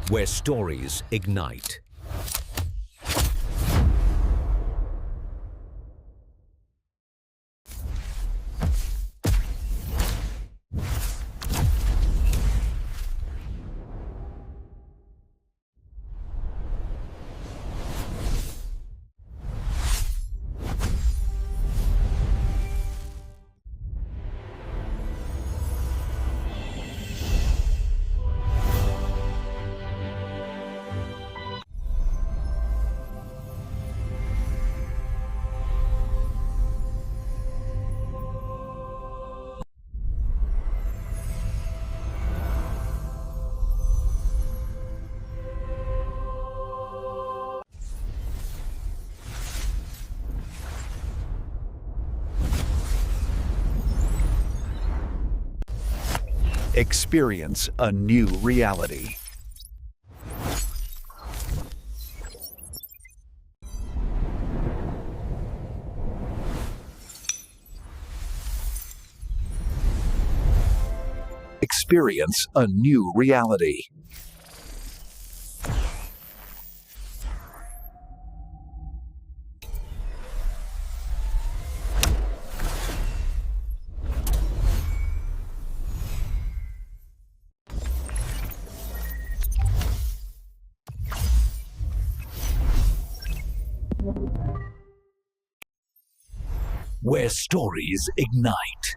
where stories ignite. Experience a new reality. Experience a new reality. Where stories ignite.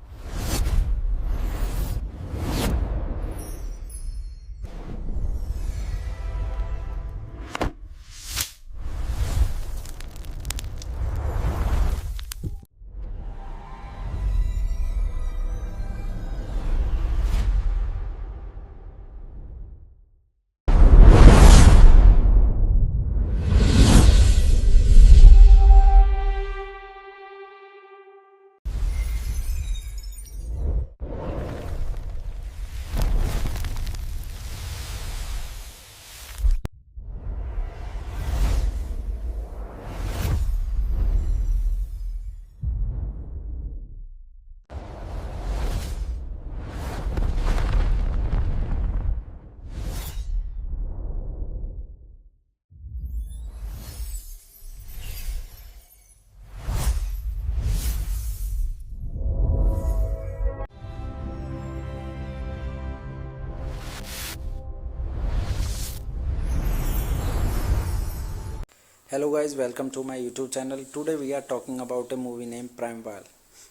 Hello guys, welcome to my YouTube channel. Today we are talking about a movie named Primeval.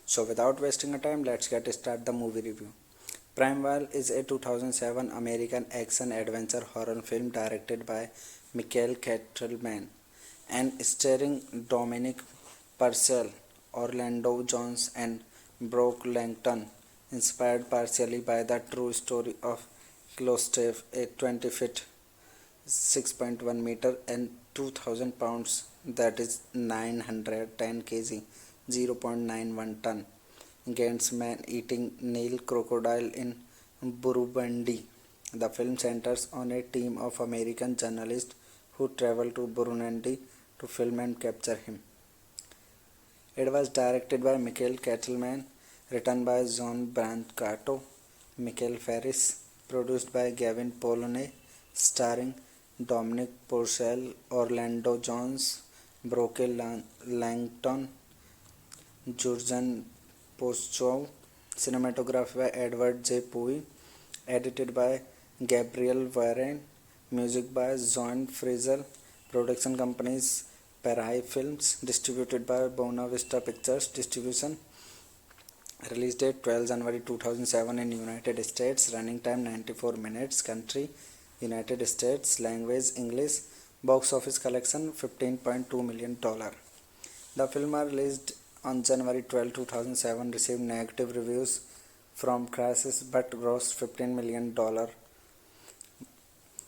So without wasting a time, let's get start the movie review. Primeval is a 2007 American action adventure horror film directed by Michael Kettleman and starring Dominic Purcell, Orlando Jones and Brooke Langton, inspired partially by the true story of Klostef, a 20-foot 6.1 meter and 2000 pounds, that is 910 kg, 0.91 ton, against man-eating Nile crocodile in Burundi. The film centers on a team of American journalists who travel to Burundi to film and capture him. It was directed by Michael Kettleman, written by John Brancato, Michael Ferris, produced by Gavin Polone, starring Dominic Purcell, Orlando Jones, Brooke Langton, Jurgen Postchow, cinematography by Edward J. Pui, edited by Gabriel Varane, music by John Frizzell, production companies Parai Films, distributed by Buena Vista Pictures Distribution, release date 12 January 2007 in United States, running time 94 minutes, country United States, language English, box office collection $15.2 million. The film was released on January 12, 2007, received negative reviews from critics but grossed $15 million.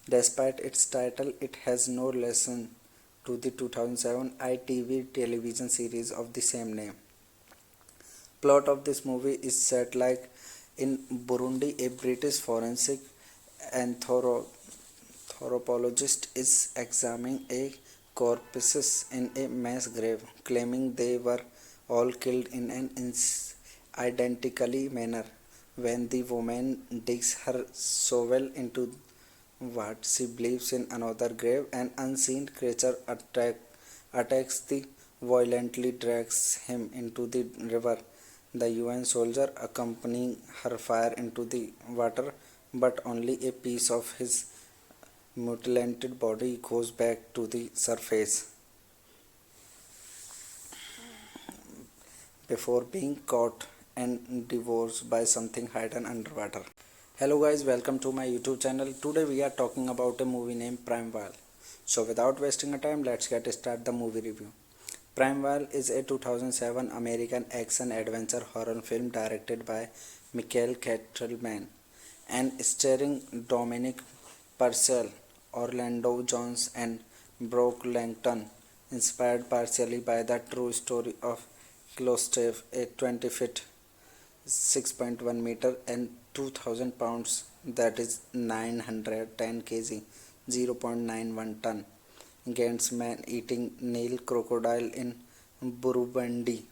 Despite its title, it has no relation to the 2007 ITV television series of the same name. Plot of this movie is set like in Burundi. A British forensic anthropologist is examining a corpses in a mass grave, claiming they were all killed in an identically manner. When the woman digs her shovel into what she believes in another grave. An unseen creature attacks the violently drags him into the river. The UN soldier accompanying her fire into the water, but only a piece of his mutilated body goes back to the surface before being caught and devoured by something hidden underwater. Hello guys, welcome to my YouTube channel. Today we are talking about a movie named Primeval. So without wasting a time, let's get started the movie review. Primeval is a 2007 American action adventure horror film directed by Michael Kettleman and starring Dominic Purcell, Orlando Jones and Brooke Langton, inspired partially by the true story of Gustav, a 20-feet 6.1 meter and 2000 pounds, that is 910 kg, 0.91 ton, against man-eating Nile crocodile in Burundi.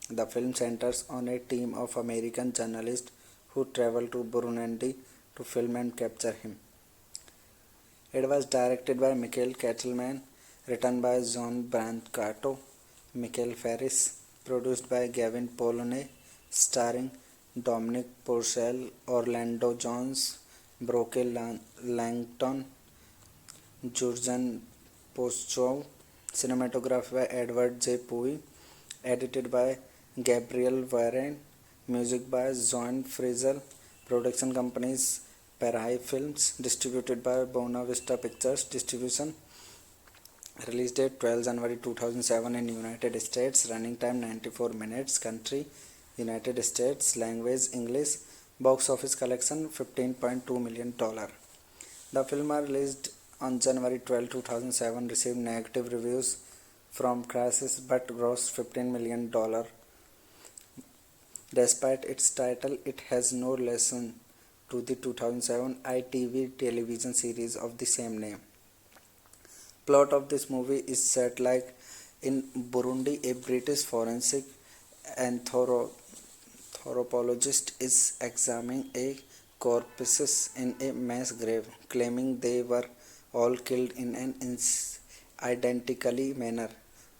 The film centers on a team of American journalists who travel to Burundi to film and capture him. It was directed by Michael Kettleman, written by John Brancato, Michael Ferris, produced by Gavin Polone, starring Dominic Purcell, Orlando Jones, Brooke Langton, Jurgen Postchow, cinematography by Edward J. Pui, edited by Gabriel Varane, music by John Frizzell, production companies Parai Films, distributed by Buena Vista Pictures Distribution. Release date 12 January 2007 in United States. Running time 94 minutes. Country United States. Language English. Box office collection $15.2 million. The film was released on January 12, 2007. Received negative reviews from critics but grossed $15 million. Despite its title, it has no relation to the 2007 ITV television series of the same name. Plot of this movie is set like in Burundi. A British forensic anthropologist is examining a corpses in a mass grave, claiming they were all killed in an identically manner.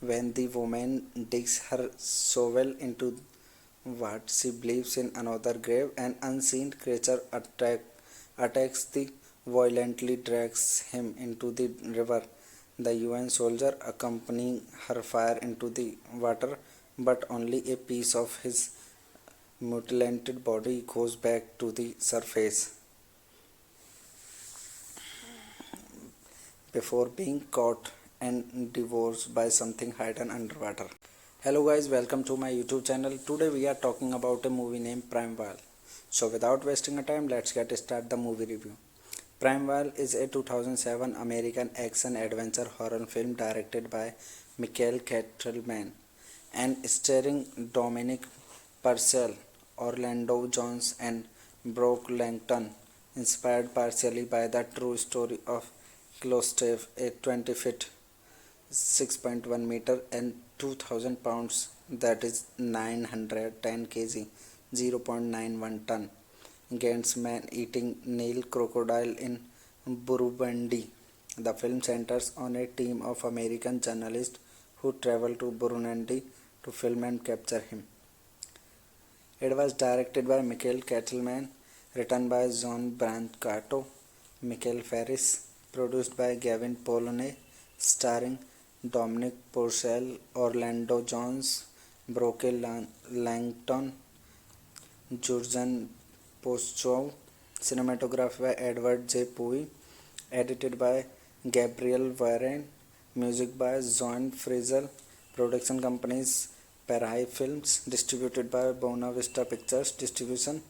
When the woman digs her shovel into what she believes in another grave, an unseen creature attacks the violently drags him into the river. The UN soldier accompanying her fire into the water, but only a piece of his mutilated body goes back to the surface before being caught and devoured by something hidden underwater. Hello guys, welcome to my YouTube channel. Today we are talking about a movie named Primeval. So without wasting a time, let's get started the movie review. Primeval is a 2007 American action adventure horror film directed by Michael Kettleman and starring Dominic Purcell, Orlando Jones and Brooke Langton, inspired partially by the true story of Gustav, a 20-feet 6.1 meter and 2000 pounds, that is 910 kg, 0.91 ton, against man-eating Nile crocodile in Burundi. The film centers on a team of American journalists who travel to Burundi to film and capture him. It was directed by Michael Kettleman, written by John Brancato, Michael Ferris, produced by Gavin Polone, starring Dominic Purcell, Orlando Jones, Brooke Langton, Jurgen Postchow, cinematography by Edward J. Pui, edited by Gabriel Varane, music by John Frizzell, production companies Parai Films, distributed by Buena Vista Pictures Distribution.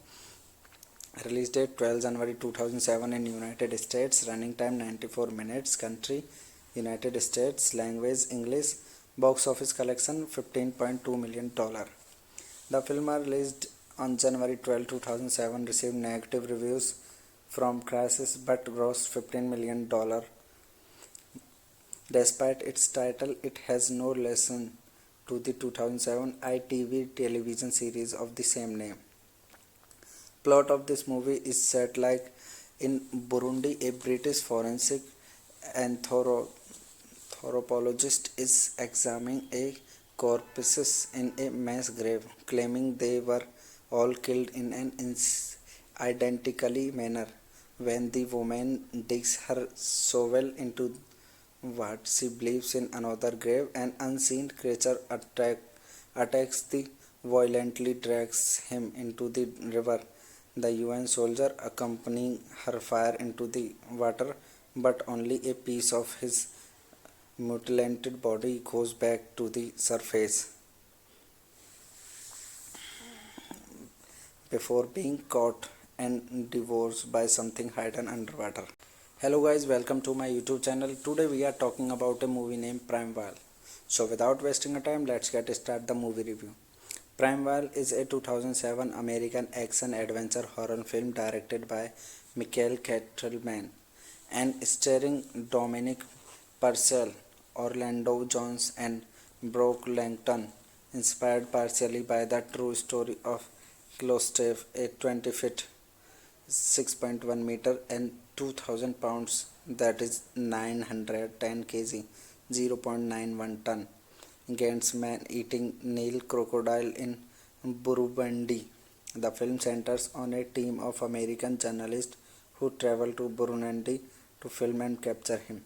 Release date 12 January 2007 in United States. Running time 94 minutes. Country United States. Language English. Box office collection $15.2 million. The film was released on January 12, 2007. Received negative reviews from critics but grossed $15 million. Despite its title, it has no relation to the 2007 ITV television series of the same name. Plot of this movie is set like In Burundi, a British forensic anthropologist is examining a corpses in a mass grave, claiming they were all killed in an identically manner. When the woman digs her shovel into what she believes in another grave, an unseen creature attacks the violently drags him into the river. The UN soldier accompanying her fire into the water, but only a piece of his mutilated body goes back to the surface before being caught and devoured by something hidden underwater. Hello guys, welcome to my YouTube channel. Today we are talking about a movie named Primeval. So without wasting a time, let's get start the movie review. Primeval is a 2007 American action adventure horror film directed by Michael Kettleman and starring Dominic Purcell, Orlando Jones and Brooke Langton, inspired partially by the true story of Klostef, a 20 feet 6.1 meter and 2000 pounds, that is 910 kg, 0.91 ton, against man-eating Nile crocodile in Burundi. The film centers on a team of American journalists who travel to Burundi to film and capture him.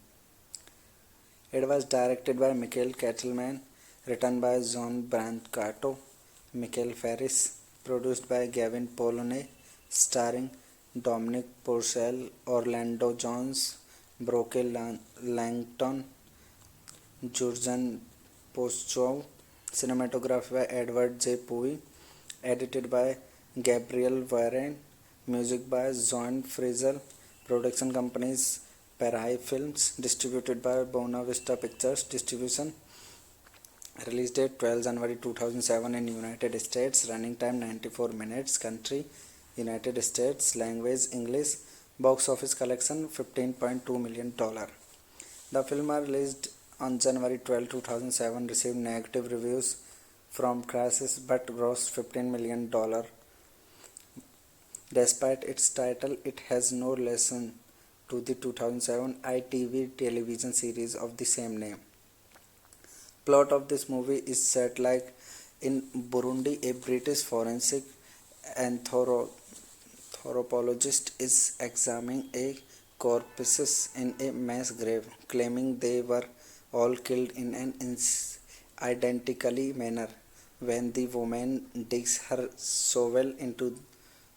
It was directed by Michael Kettleman, written by John Brancato, Michael Ferris, produced by Gavin Polone, starring Dominic Purcell, Orlando Jones, Brooke Langton, Jurgen Postchow, cinematography by Edward J. Pui, edited by Gabriel Varane, music by John Frizzell, production companies Parai Films, distributed by Buena Vista Pictures Distribution, release date 12 January 2007 in United States, running time 94 minutes, country United States, language English, box office collection $15.2 million. The film was released on January 12, 2007, received negative reviews from critics but grossed $15 million. Despite its title, it has no relation to the 2007 ITV television series of the same name. Plot of this movie is set like in Burundi, a British forensic anthropologist is examining a corpses in a mass grave, claiming they were all killed in an identically manner. When the woman digs her shovel into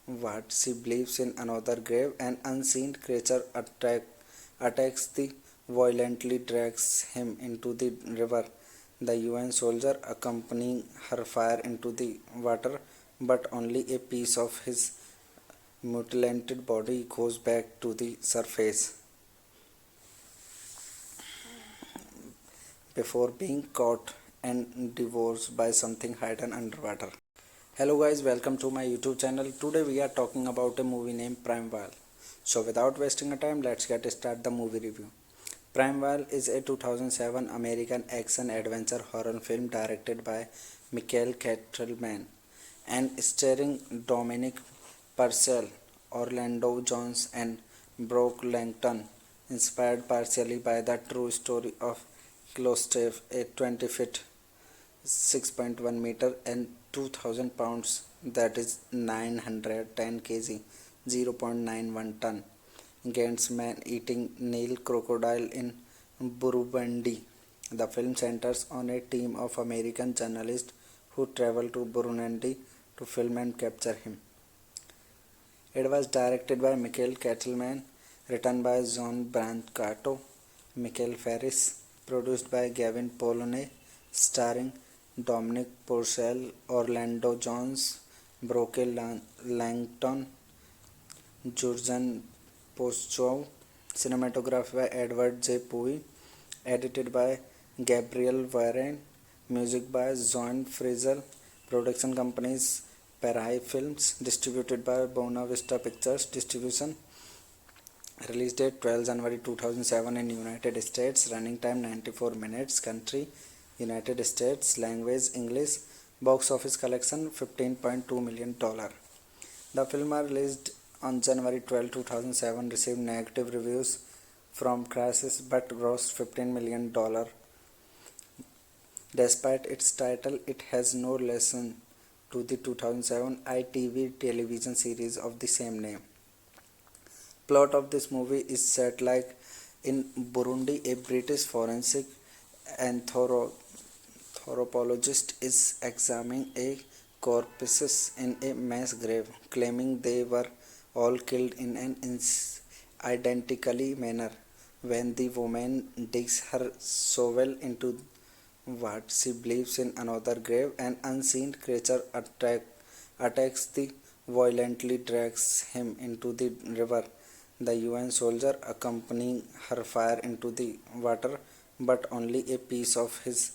what she believes in another grave, an unseen creature attacks the violently drags him into the river. The UN soldier accompanying her fire into the water, but only a piece of his mutilated body goes back to the surface before being caught and devoured by something hidden underwater. Hello guys, welcome to my YouTube channel. Today we are talking about a movie named Primeval. So without wasting a time, let's get start the movie review. Primeval is a 2007 American action adventure horror film directed by Michael Kettleman and starring Dominic Purcell, Orlando Jones and Brooke Langton, inspired partially by the true story of Klostef, a 20 feet 6.1 meter and 2000 pounds, that is 910 kg, 0.91 ton, against man-eating Nile crocodile in Burundi. The film centers on a team of American journalists who travel to Burundi to film and capture him. It was directed by Michael Kettleman, written by John Brancato, Michael Ferris, produced by Gavin Polone, starring Dominic Purcell, Orlando Jones, Brooke Langton, Jurgen Postchow, cinematography by Edward J. Pui, edited by Gabriel Varane, music by John Frizzell, production companies Parai Films, distributed by Buena Vista Pictures Distribution, release date 12 January 2007 in United States, running time 94 minutes, country United States, language English, box office collection $15.2 million. The film was released on January 12, 2007 received negative reviews from critics but grossed $15 million. Despite its title, it has no relation to the 2007 ITV television series of the same name. Plot of this movie is set like in Burundi. A British forensic anthropologist is examining a corpses in a mass grave, claiming they were all killed in an identically manner. When the woman digs her shovel into what she believes in another grave, an unseen creature attacks the violently drags him into the river. The UN soldier accompanying her fire into the water, but only a piece of his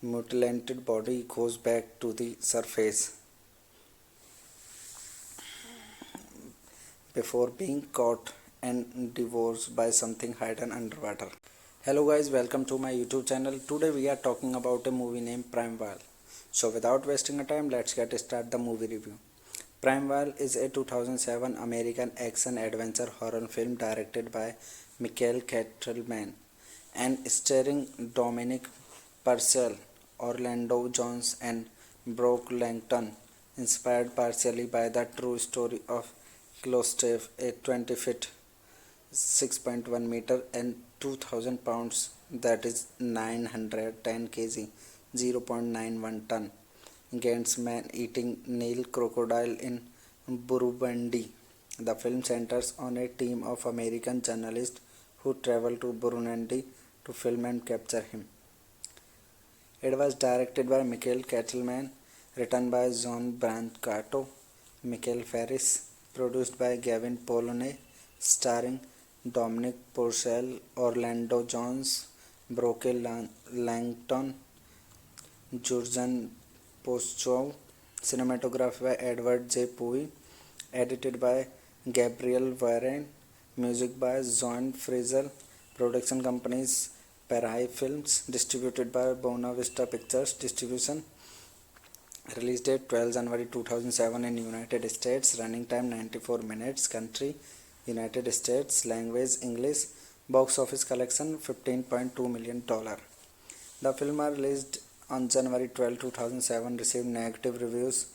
mutilated body goes back to the surface before being caught and devoured by something hidden underwater. Hello guys, welcome to my YouTube channel. Today we are talking about a movie named Primeval. So without wasting a time, let's get started the movie review. Primeval is a 2007 American action adventure horror film directed by Michael Kettleman and starring Dominic Purcell, Orlando Jones and Brooke Langton, inspired partially by the true story of Klostef, a 20-feet (6.1 meters) and 2,000 pounds, that is 910 kg, 0.91 ton, against man-eating Nile crocodile in Burundi. The film centers on a team of American journalists who travel to Burundi to film and capture him. It was directed by Michael Kettleman, written by John Brancato, Michael Ferris, produced by Gavin Polone, starring Dominic Purcell, Orlando Jones, Brooke Langton, Jurgen Postchow, cinematography by Edward J. Pui, edited by Gabriel Varenne, music by John Frizzell, production companies Parai Films, distributed by Buena Vista Pictures Distribution. Release date 12 January 2007 in United States. Running time 94 minutes. Country United States. Language English. Box office collection $15.2 million. The film was released on January 12, 2007. Received negative reviews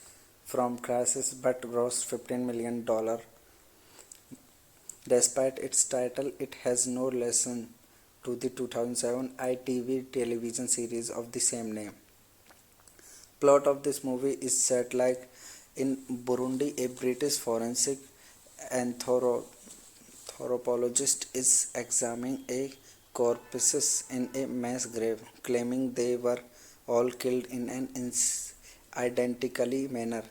from critics but grossed $15 million. Despite its title, it has no relation to the 2007 ITV television series of the same name. Plot of this movie is set like in Burundi. A British forensic anthropologist is examining a corpses in a mass grave, claiming they were all killed in an identically manner.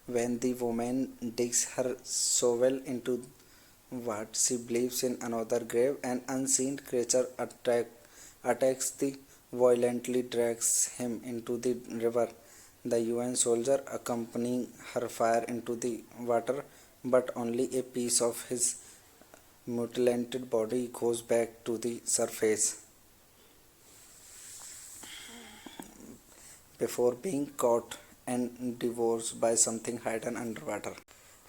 When the woman digs her shovel into what she believes in another grave, an unseen creature attacks the violently drags him into the river. The UN soldier accompanying her fire into the water, but only a piece of his mutilated body goes back to the surface before being caught and devoured by something hidden underwater.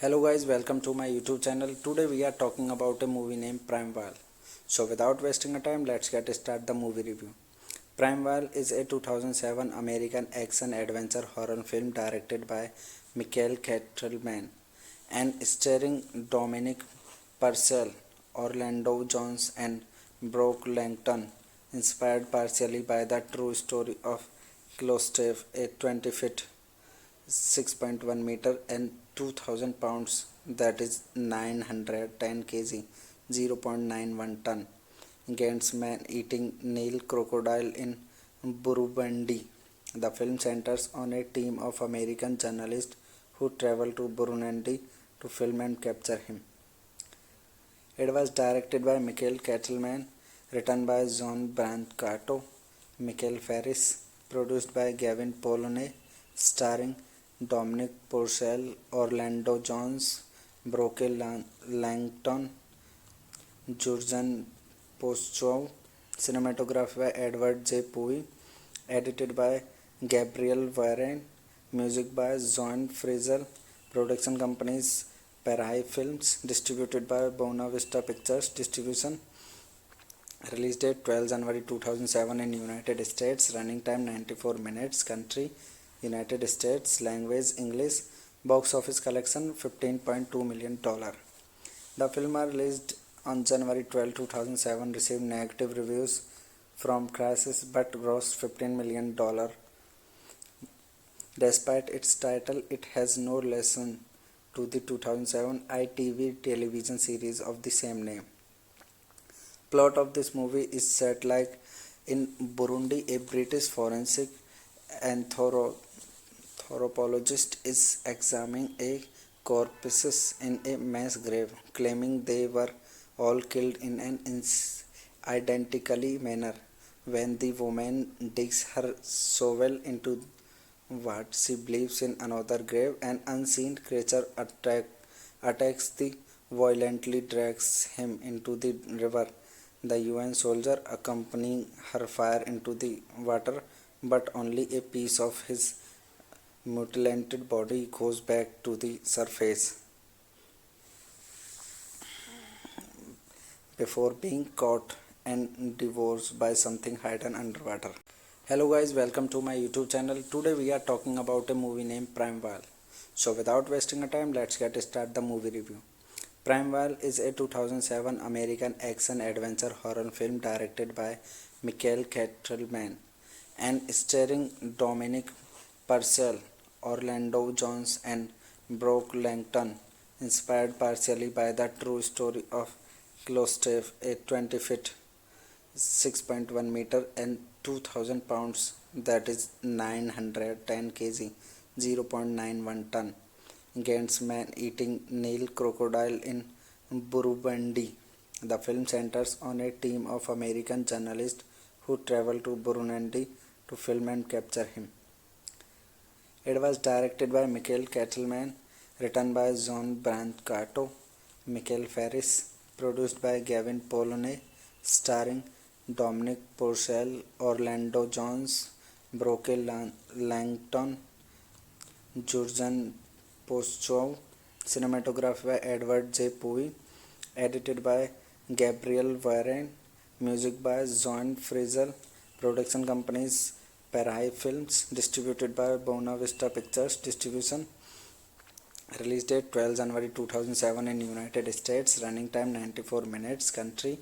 Hello guys, welcome to my YouTube channel. Today we are talking about a movie named Primeval. So without wasting a time, let's get started the movie review. Primeval is a 2007 American action adventure horror film directed by Michael Kettleman and starring Dominic Purcell, Orlando Jones and Brooke Langton, inspired partially by the true story of Klostef, a 20-feet (6.1 meters) and 2,000 pounds, that is 910 kg, 0.91 ton, against man-eating Nile crocodile in Burundi. The film centers on a team of American journalists who travel to Burundi to film and capture him. It was directed by Michael Kettleman, written by John Brancato, Michael Ferris, produced by Gavin Polone, starring Dominic Purcell, Orlando Jones, Brooke Langton, Jurgen Postchow, cinematography by Edward J. Pui, edited by Gabriel Varenne, music by John Frizzell, production companies Parai Films, distributed by Buena Vista Pictures Distribution. Release date 12 January 2007 in United States. Running time 94 minutes. Country United States. Language English. Box office collection $15.2 million. The film released on January 12, 2007 received negative reviews from critics but grossed $15 million. Despite its title, it has no relation to the 2007 ITV television series of the same name. Plot of this movie is set like in Burundi. A British forensic anthropologist is examining a corpses in a mass grave, claiming they were all killed in an identically manner. When the woman digs her shovel into what she believes in another grave, an unseen creature attacks the violently drags him into the river. The UN soldier accompanying her fire into the water, but only a piece of his mutilated body goes back to the surface before being caught and devoured by something hidden underwater. Hello guys, welcome to my YouTube channel. Today we are talking about a movie named Primeval. So without wasting a time, let's get started the movie review. Primeval is a 2007 American action adventure horror film directed by Michael Kettleman and starring Dominic Purcell, Orlando Jones and Brooke Langton, inspired partially by the true story of Klostef, a 20-feet 6.1 meter and 2000 pounds, that is 910 kg 0.91 ton, against man-eating Nile crocodile in Burundi. The film centers on a team of American journalists who travel to Burundi to film and capture him. It was directed by Michael Kettleman, written by John Brancato, Michael Ferris, produced by Gavin Polone, starring Dominic Purcell, Orlando Jones, Brooke Langton, Jurgen Postchow, cinematography by Edward J. Pui, edited by Gabriel Varane, music by John Frizzell, production companies Parai Films, distributed by Buena Vista Pictures Distribution. Release date 12 January 2007 in United States. Running time 94 minutes. Country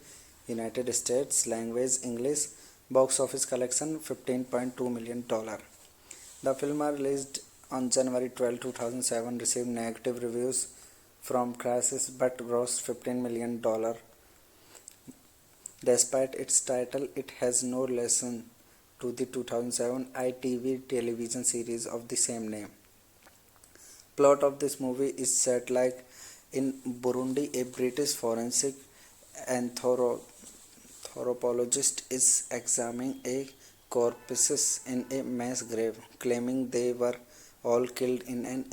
United States. Language English. Box office collection $15.2 million. The film released on January 12, 2007 received negative reviews from critics but grossed $15 million. Despite its title, it has no relation to the 2007 ITV television series of the same name. Plot of this movie is set like in Burundi. A British forensic anthropologist is examining a corpses in a mass grave, claiming they were all killed in an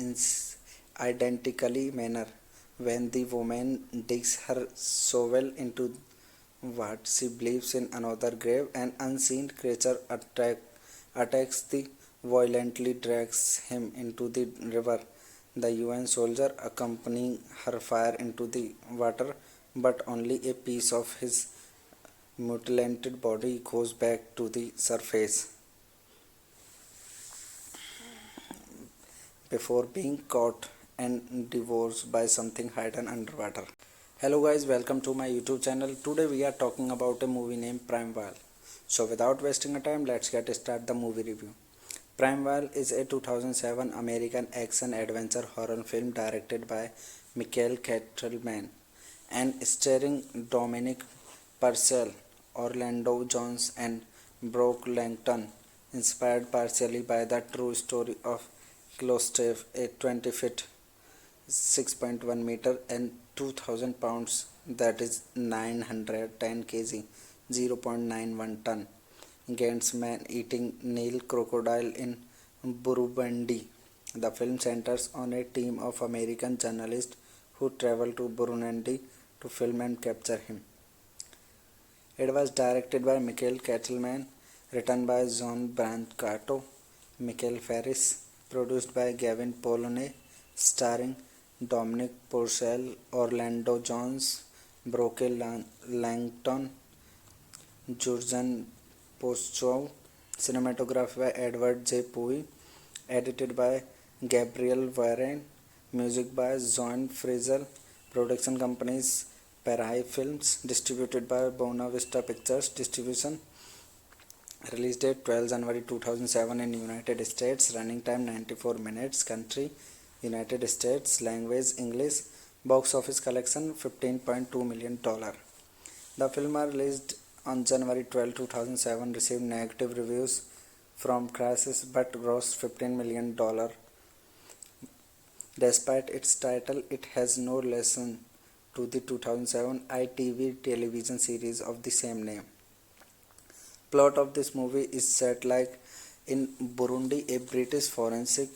identically manner. When the woman digs her shovel into what she believes in another grave, an unseen creature attacks the violently drags him into the river. The UN soldier accompanying her fire into the water, but only a piece of his mutilated body goes back to the surface before being caught and devoured by something hidden underwater. Hello guys, welcome to my YouTube channel. Today we are talking about a movie named Primeval. So without wasting a time, let's get started the movie review. Primeval is a 2007 American action adventure horror film directed by Michael Kettleman and starring Dominic Purcell, Orlando Jones and Brooke Langton, inspired partially by the true story of Klostef, a 20-feet 6.1 meter and 2000 pounds, that is 910 kg 0.91 ton, against man-eating Nile crocodile in Burundi. The film centers on a team of American journalists who travel to Burundi to film and capture him. It was directed by Michael Kettleman, written by John Brancato, Michael Ferris, produced by Gavin Polone, starring Dominic Purcell, Orlando Jones, Broke Langton, Jurgen Postchow, cinematography by Edward J. Pui, edited by Gabriel Varane, music by John Fraser, production companies Parai Films, distributed by Buena Vista Pictures Distribution, release date 12 January 2007 in United States, running time 94 minutes, country United States, language English, box office collection $15.2 million. The film was released on January 12, 2007, received negative reviews from critics but grossed $15 million. Despite its title, it has no relation to the 2007 ITV television series of the same name. Plot of this movie is set like in Burundi. A British forensic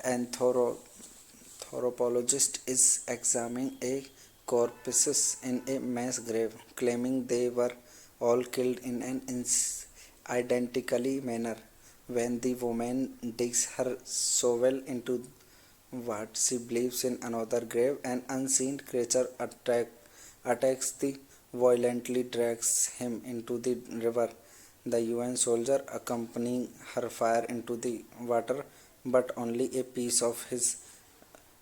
anthropologist is examining a corpses in a mass grave, claiming they were all killed in an identically manner. When the woman digs her shovel into what she believes in another grave, an unseen creature attacks the violently drags him into the river. The UN soldier accompanying her fire into the water, but only a piece of his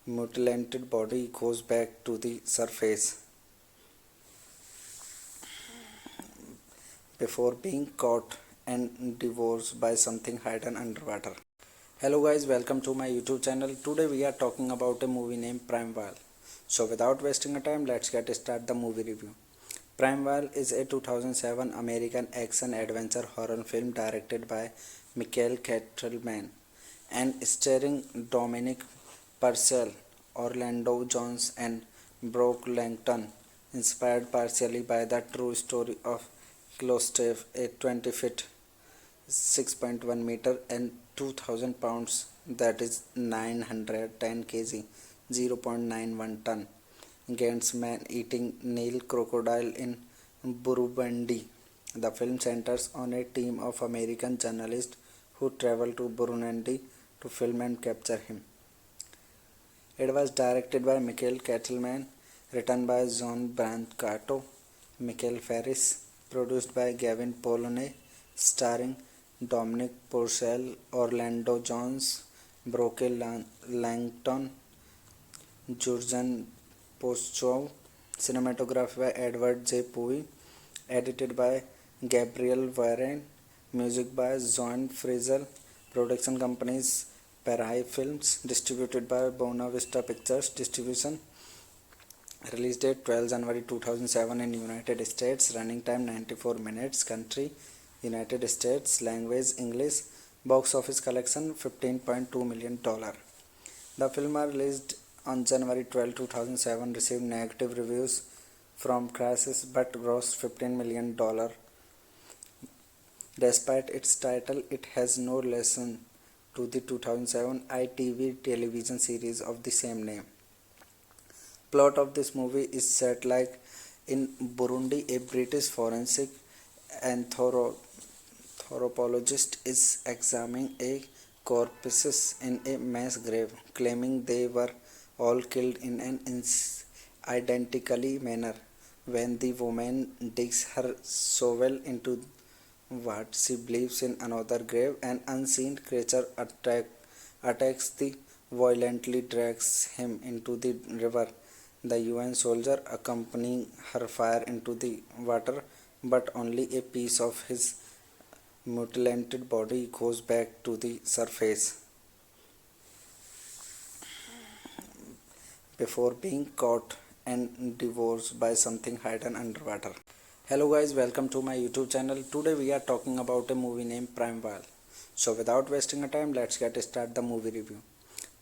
mutilated body goes back to the surface before being caught and devoured by something hidden underwater. Hello guys, welcome to my YouTube channel. Today we are talking about a movie named Primeval. So without wasting a time, let's get start the movie review. Primeval is a 2007 American action-adventure horror film directed by Michael Kettleman and starring Dominic Purcell, Orlando Jones and Brock Langton, inspired partially by the true story of Klostef, a 20-feet (6.1 meter) and 2,000 pounds, that is 910 kg (0.91 ton) against man-eating Nile crocodile in Burundi. The film centers on a team of American journalists who travel to Burundi to film and capture him. It was directed by Michael Kettleman, written by John Brancato, Michael Ferris, produced by Gavin Polone, starring Dominic Purcell, Orlando Jones, Broke Langton, Jurgen Postchow, cinematography by Edward J. Pui, edited by Gabriel Varane, music by John Fraser, production companies Parai Films, distributed by Buena Vista Pictures Distribution, release date 12 January 2007 in United States, running time 94 minutes, country United States, language English, box office collection $15.2 million. The film was released on January 12, 2007, received negative reviews from critics but grossed $15 million. Despite its title, it has no relation to the 2007 ITV television series of the same name. Plot of this movie is set like in Burundi. A British forensic anthropologist is examining a corpses in a mass grave, claiming they were all killed in an identically manner. When the woman digs her shovel into what she believes in another grave, an unseen creature attacks the violently drags him into the river. The UN soldier accompanying her fire into the water, but only a piece of his mutilated body goes back to the surface before being caught and devoured by something hidden underwater. Hello guys, welcome to my YouTube channel. Today we are talking about a movie named Primeval. So without wasting a time, let's get start the movie review.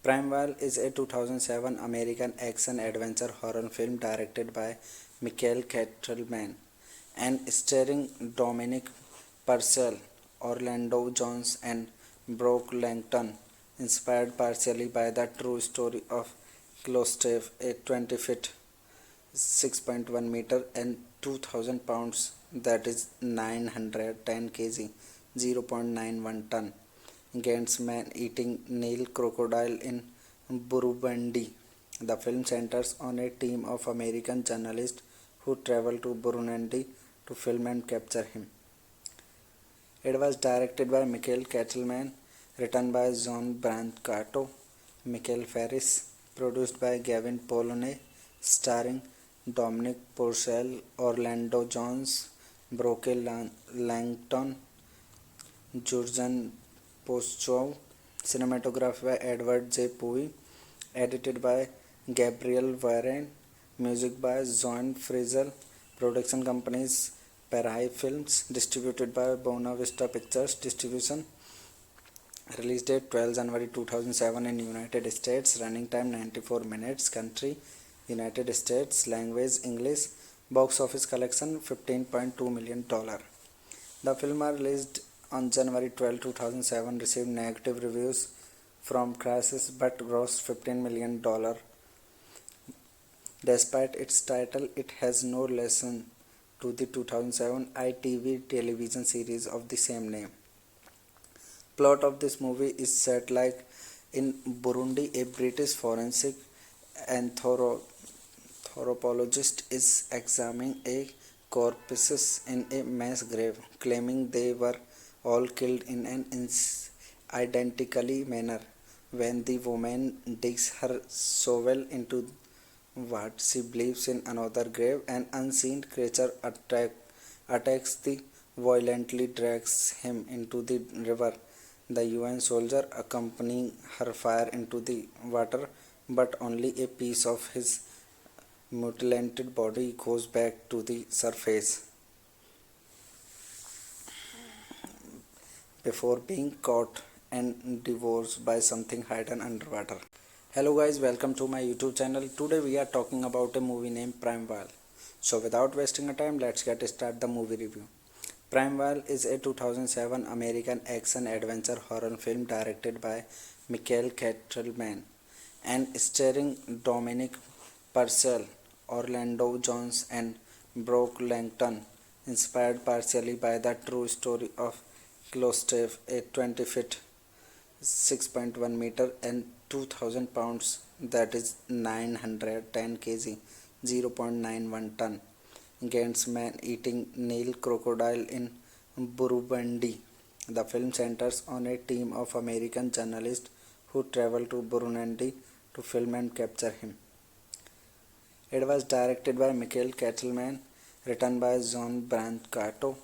Primeval is a 2007 American action-adventure horror film directed by Michael Kettleman and starring Dominic Purcell, Orlando Jones and Brock Langton, inspired partially by the true story of Klostef, a 20-feet (6.1 meter) and 2,000 pounds, that is 910 kg (0.91 ton) against man-eating Nile crocodile in Burundi. The film centers on a team of American journalists who travel to Burundi to film and capture him. It was directed by Michael Kettleman, written by John Brancato, Michael Ferris, produced by Gavin Polone, starring Dominic Purcell, Orlando Jones, Broke Langton, Jurgen Postchow, cinematography by Edward J. Pui, edited by Gabriel Varane, music by John Frizzell, production companies Parai Films, distributed by Buena Vista Pictures Distribution, release date 12 January 2007 in United States, running time 94 minutes, country United States, language English, box office collection $15.2 million. The film was released on January 12, 2007, received negative reviews from critics but grossed $15 million. Despite its title, it has no relation to the 2007 ITV television series of the same name. Plot of this movie is set like in Burundi. A British forensic anthropologist is examining a corpses in a mass grave, claiming they were all killed in an identically manner. When the woman digs her shovel into what she believes in another grave, an unseen creature attacks the violently drags him into the river. The UN soldier accompanying her fire into the water, but only a piece of his mutilated body goes back to the surface before being caught and devoured by something hidden underwater. Hello guys, welcome to my YouTube channel. Today we are talking about a movie named Primeval. So without wasting a time, let's get started the movie review. Primeval is a 2007 American action-adventure horror film directed by Michael Kettleman and starring Dominic Purcell, Orlando Jones and Brock Langton, inspired partially by the true story of Gustav, a 20-feet (6.1 meter) and 2,000 pounds, that is 910 kg (0.91 ton) against man-eating Nile crocodile in Burundi. The film centers on a team of American journalists who travel to Burundi to film and capture him. It was directed by Michael Kettleman, written by John Brancato,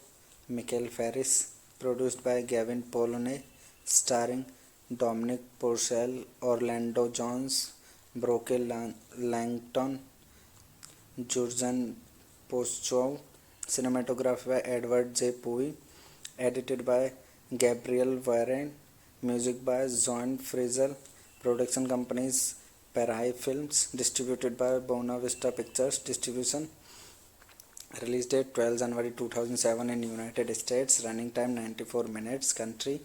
Michael Ferris, produced by Gavin Polone, starring Dominic Purcell, Orlando Jones, Broke Langton, Jurgen Postchow, cinematography by Edward J. Pui, edited by Gabriel Varane, music by John Frizzell, production companies Parai Films, distributed by Buena Vista Pictures Distribution, release date 12 January 2007 in United States, running time 94 minutes, country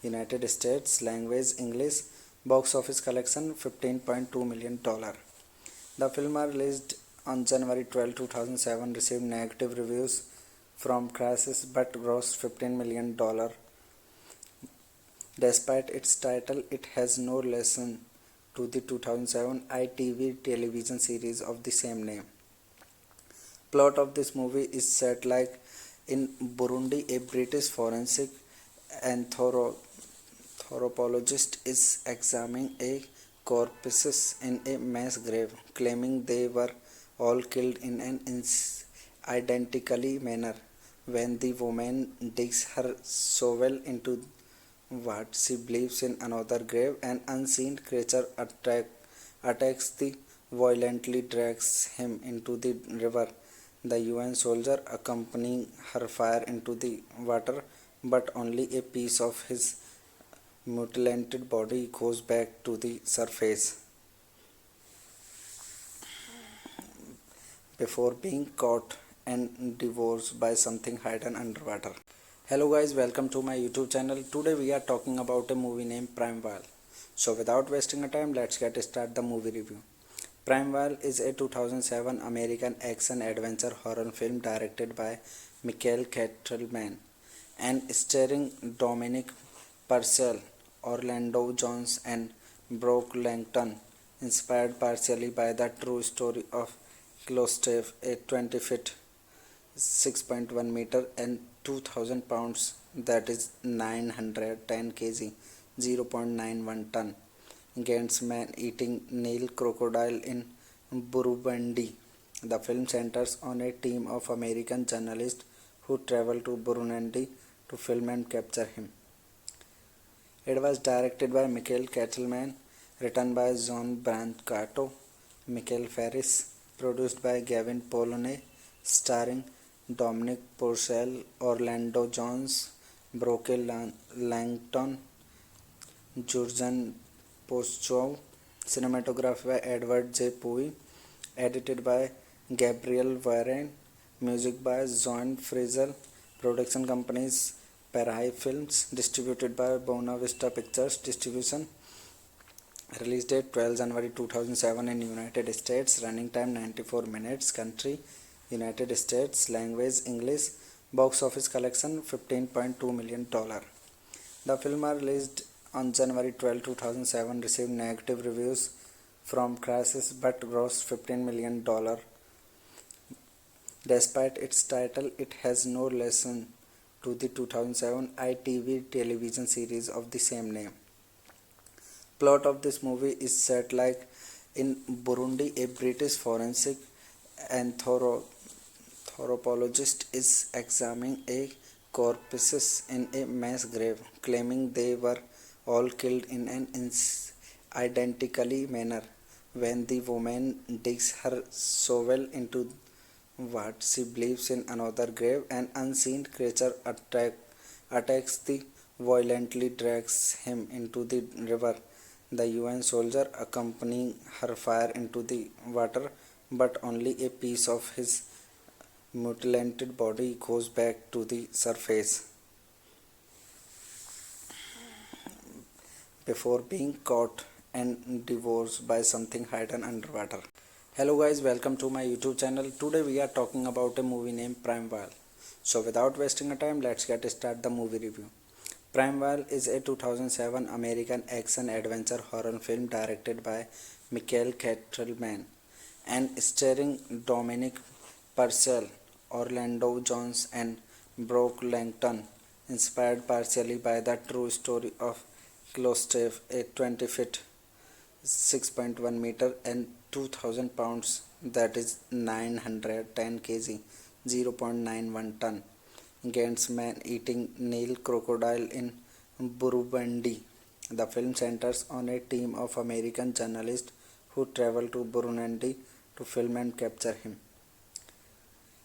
United States, language English, box office collection $15.2 million. The film was released on January 12, 2007, received negative reviews from critics but grossed $15 million. Despite its title, it has no relation to the 2007 ITV television series of the same name. Plot of this movie is set like in Burundi. A British forensic anthropologist is examining a corpses in a mass grave, claiming they were all killed in an identically manner. When the woman digs her shovel into what she believes in another grave, an unseen creature attacks the violently drags him into the river. The UN soldier accompanying her fire into the water, but only a piece of his mutilated body goes back to the surface before being caught and devoured by something hidden underwater. Hello guys, welcome to my YouTube channel. Today we are talking about a movie named Primeval. So without wasting a time, let's get started the movie review. Primeval is a 2007 American action-adventure horror film directed by Michael Kettleman and starring Dominic Purcell, Orlando Jones and Brock Langton, inspired partially by the true story of Klostev, a 20 feet 6.1 meter and 2000 pounds, that is 910 kg 0.91 ton, against man eating Nile crocodile in Burundi. The film centers on a team of American journalists who travel to Burundi to film and capture him. It was directed by Michael Kettleman, written by John Brancato, Michael Ferris, produced by Gavin Polone, starring Dominic Purcell, Orlando Jones, Brooke Langton, Jurgen Postchow, cinematography by Edward J. Pui, edited by Gabriel Varane, music by John Frizzell, production companies Parai Films, distributed by Buena Vista Pictures Distribution. Release date 12 January 2007 in United States. Running time 94 minutes. Country United States. Language English. Box office collection $15.2 million. The film released on January 12, 2007 received negative reviews from critics but grossed $15 million. Despite its title, it has no relation to the 2007 ITV television series of the same name. Plot of this movie is set like in Burundi. A British forensic anthropologist is examining a corpses in a mass grave, claiming they were all killed in an identically manner. When the woman digs her shovel into what she believes in another grave, an unseen creature attacks the violently drags him into the river. The UN soldier accompanying her fire into the water, but only a piece of his mutilated body goes back to the surface before being caught and devoured by something hidden underwater. Hello guys, welcome to my YouTube channel. Today we are talking about a movie named Primeval. So without wasting a time, let's get started the movie review. Primeval is a 2007 American action adventure horror film directed by Michael Kettleman and starring Dominic Purcell, Orlando Jones and Brooke Langton, inspired partially by the true story of Klostev, a 20 feet 6.1 meter and 2000 pounds, that is 910 kg 0.91 ton, against man eating Nile crocodile in Burundi. The film centers on a team of American journalists who travel to Burundi to film and capture him.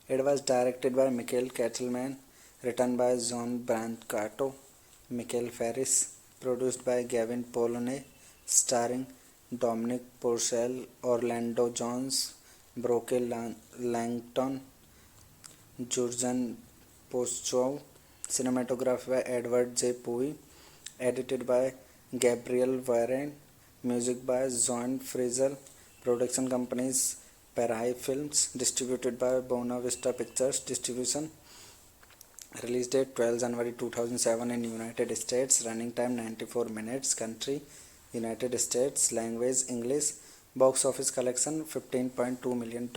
It was directed by Michael Kettleman, written by John Brancato, Michael Ferris, produced by Gavin Polone, starring Dominic Purcell, Orlando Jones, Brooke Langton, Jurgen Postchow, cinematography by Edward J. Pui, edited by Gabriel Varane, music by John Frizzell, production companies Parai Films, distributed by Buena Vista Pictures Distribution. Release date 12 January 2007 in United States. Running time 94 minutes. Country United States. Language English. Box office collection $15.2 million.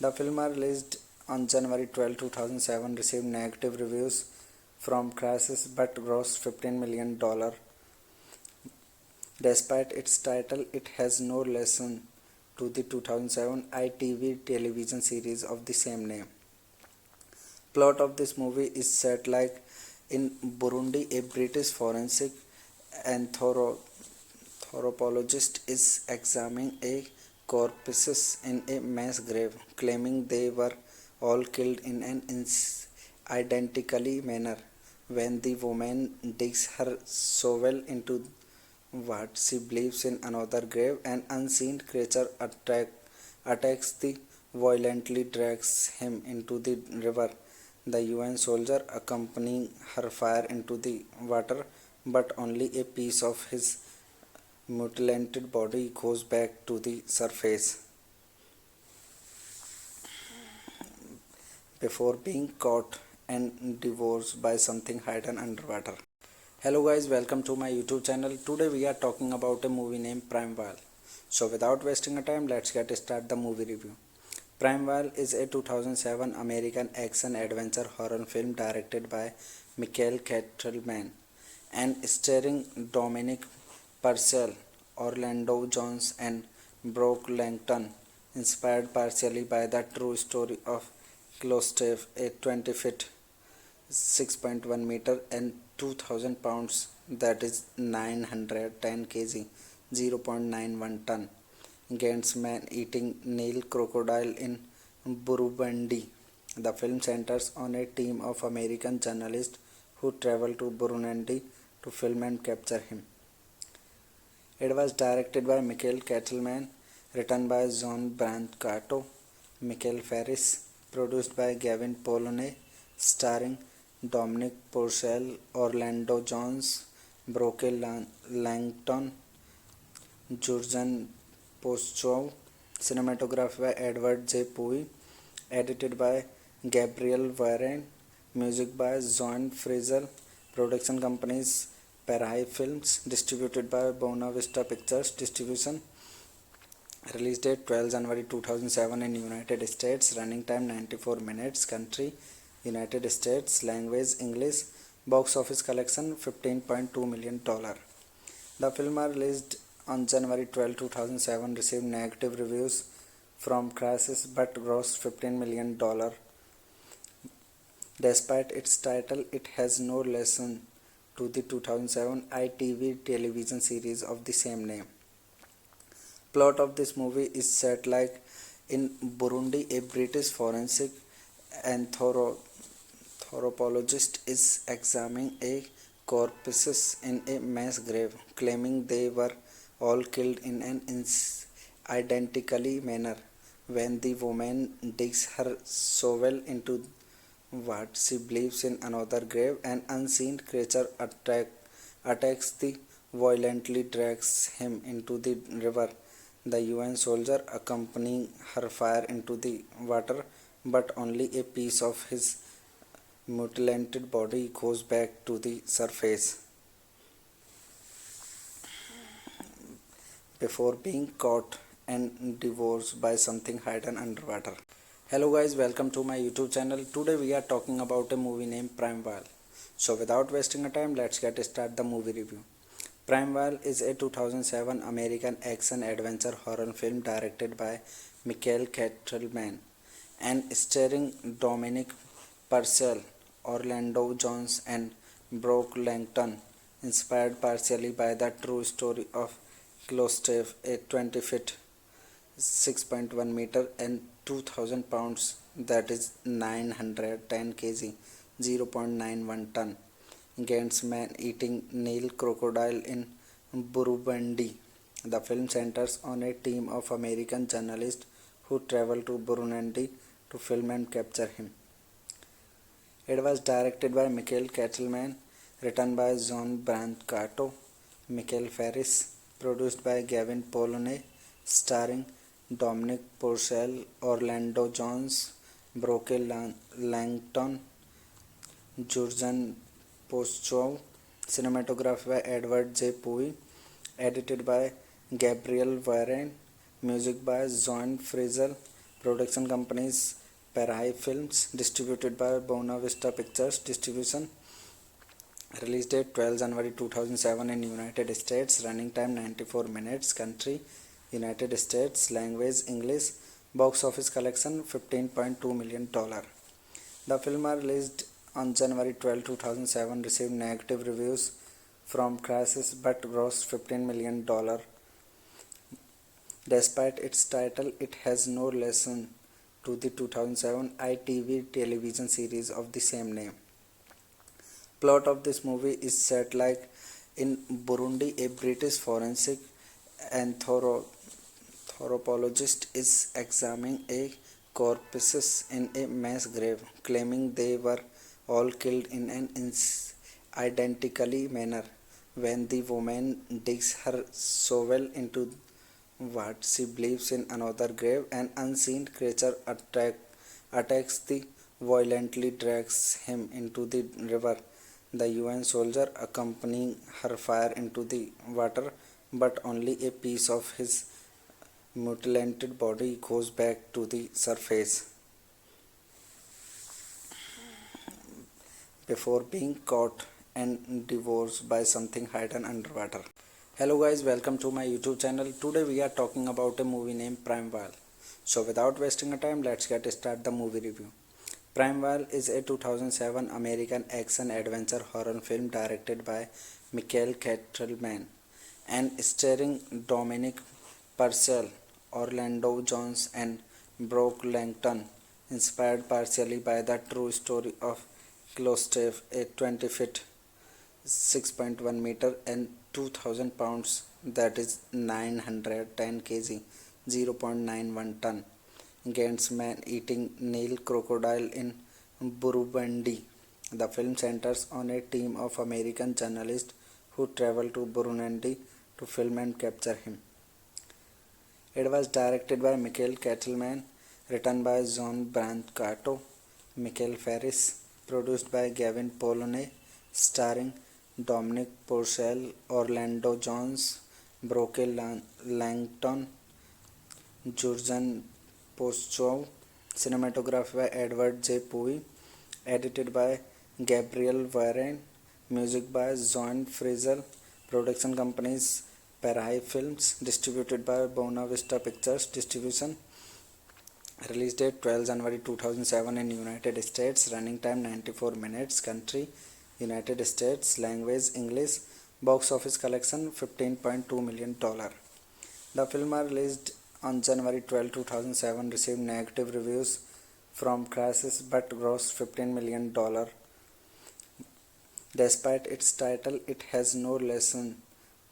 The film released on January 12, 2007 received negative reviews from critics but grossed $15 million. Despite its title, it has no relation to the 2007 ITV television series of the same name. Plot of this movie is set like in Burundi. A British forensic anthropologist is examining a corpses in a mass grave, claiming they were all killed in an identically manner. When the woman digs her shovel into what she believes in another grave, an unseen creature attacks the violently drags him into the river. The UN soldier accompanying her fire into the water, but only a piece of his mutilated body goes back to the surface before being caught and devoured by something hidden underwater. Hello guys, welcome to my YouTube channel. Today we are talking about a movie named Primeval. So without wasting a time, let's get start the movie review. Primeval is a 2007 American action adventure horror film directed by Michael Kettleman and starring Dominic Purcell, Orlando Jones, and Brooke Langton, inspired partially by the true story of Klostef, a 20-feet (6.1 meter) and 2,000 pounds, that is 910 kg (0.91 ton) Gant's man-eating Nile crocodile in Burundi. The film centers on a team of American journalists who travel to Burundi to film and capture him. It was directed by Michael Kettleman, written by John Brancato, Michael Ferris, produced by Gavin Polone, starring Dominic Purcell, Orlando Jones, Brooke Langton, Jurgen Postchow, cinematography by Edward J. Pui, edited by Gabriel Varane, music by John Frizzell, production companies Parai Films, distributed by Buena Vista Pictures Distribution, release date 12 January 2007 in United States, running time 94 minutes, country United States, language English, box office collection $15.2 million. The film was released on January 12, 2007, received negative reviews from critics but grossed $15 million. Despite its title, it has no relation to the 2007 ITV television series of the same name. Plot of this movie is set like in Burundi. A British forensic anthropologist is examining a corpses in a mass grave, claiming they were all killed in an identically manner. When the woman digs her shovel into what she believes in another grave, an unseen creature attacks the violently drags him into the river. The UN soldier accompanying her fire into the water, but only a piece of his mutilated body goes back to the surface before being caught and devoured by something hidden underwater. Hello guys, welcome to my YouTube channel. Today we are talking about a movie named Primeval. So without wasting a time, let's get start the movie review. Primeval is a 2007 American action adventure horror film directed by Michael Kettleman and starring Dominic Purcell, Orlando Jones, and Brooke Langton, inspired partially by the true story of Klostef, a 20-feet (6.1 meter) and 2,000 pounds, that is 910 kg (0.91 ton) Gant's man-eating Nile crocodile in Burundi. The film centers on a team of American journalists who travel to Burundi to film and capture him. It was directed by Michael Kettleman, written by John Brancato, Michael Ferris, produced by Gavin Polone, starring Dominic Purcell, Orlando Jones, Brooke Langton, Jurgen Postchow, cinematography by Edward J. Pui, edited by Gabriel Varane, music by John Frizzell, production companies Parai Films, distributed by Buena Vista Pictures Distribution, release date 12 January 2007 in United States, running time 94 minutes, country United States, language English, box office collection $15.2 million. The film was released on January 12, 2007, received negative reviews from critics but grossed $15 million. Despite its title, it has no relation to the 2007 ITV television series of the same name. Plot of this movie is set like in Burundi. A British forensic anthropologist is examining a corpses in a mass grave, claiming they were all killed in an identically manner. When the woman digs her shovel into what she believes in another grave, an unseen creature attacks the violently drags him into the river. The UN soldier accompanying her fire into the water, but only a piece of his mutilated body goes back to the surface before being caught and devoured by something hidden underwater. Hello guys, welcome to my YouTube channel. Today we are talking about a movie named Primeval. So without wasting a time, let's get start the movie review. Primeval is a 2007 American action adventure horror film directed by Michael Kettleman and starring Dominic Purcell, Orlando Jones and Brooke Langton, inspired partially by the true story of Klostef, a 20-foot 6.1 meter and 2000 pounds, that is 910 kg, 0.91 ton, against man-eating Nile crocodile in Burundi. The film centers on a team of American journalists who travel to Burundi to film and capture him. It was directed by Michael Kettleman, written by John Brancato, Michael Ferris, produced by Gavin Polone, starring Dominic Purcell, Orlando Jones, Brooke Langton, Jurgen Postchow, cinematography by Edward J. Pui, edited by Gabriel Varane, music by John Frizzell, production companies Parai Films, distributed by Buena Vista Pictures Distribution. Release date 12 January 2007 in United States. Running time 94 minutes. Country United States. Language English. Box office collection $15.2 million. The film was released on January 12, 2007. Received negative reviews from critics but grossed $15 million. Despite its title, it has no relation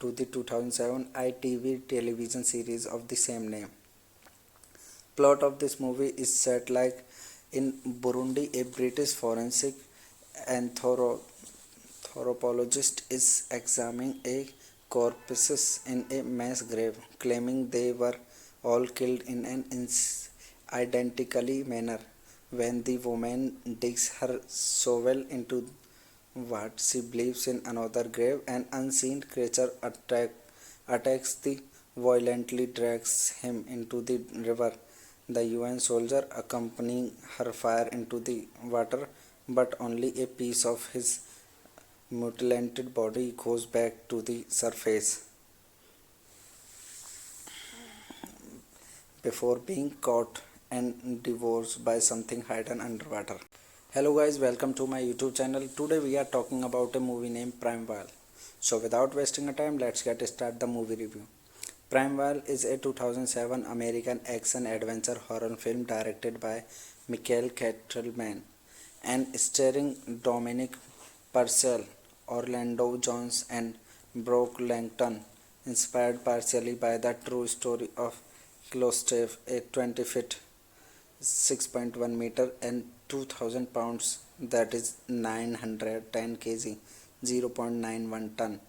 to the 2007 ITV television series of the same name. Plot of this movie is set like in Burundi. A British forensic anthropologist is examining a corpses in a mass grave, claiming they were all killed in an identically manner. When the woman digs her shovel into what she believes in another grave, an unseen creature attacks the violently drags him into the river. The UN soldier accompanying her fire into the water, but only a piece of his mutilated body goes back to the surface before being caught and devoured by something hidden underwater. Hello guys, welcome to my YouTube channel. Today we are talking about a movie named Primeval. So without wasting a time, let's get start the movie review. Primeval is a 2007 American action adventure horror film directed by Michael Kettleman and starring Dominic Purcell, Orlando Jones and Brooke Langton, inspired partially by the true story of Klostef, a 20-foot 6.1 meter and 2000 pounds, that is 910 kg, 0.91 ton,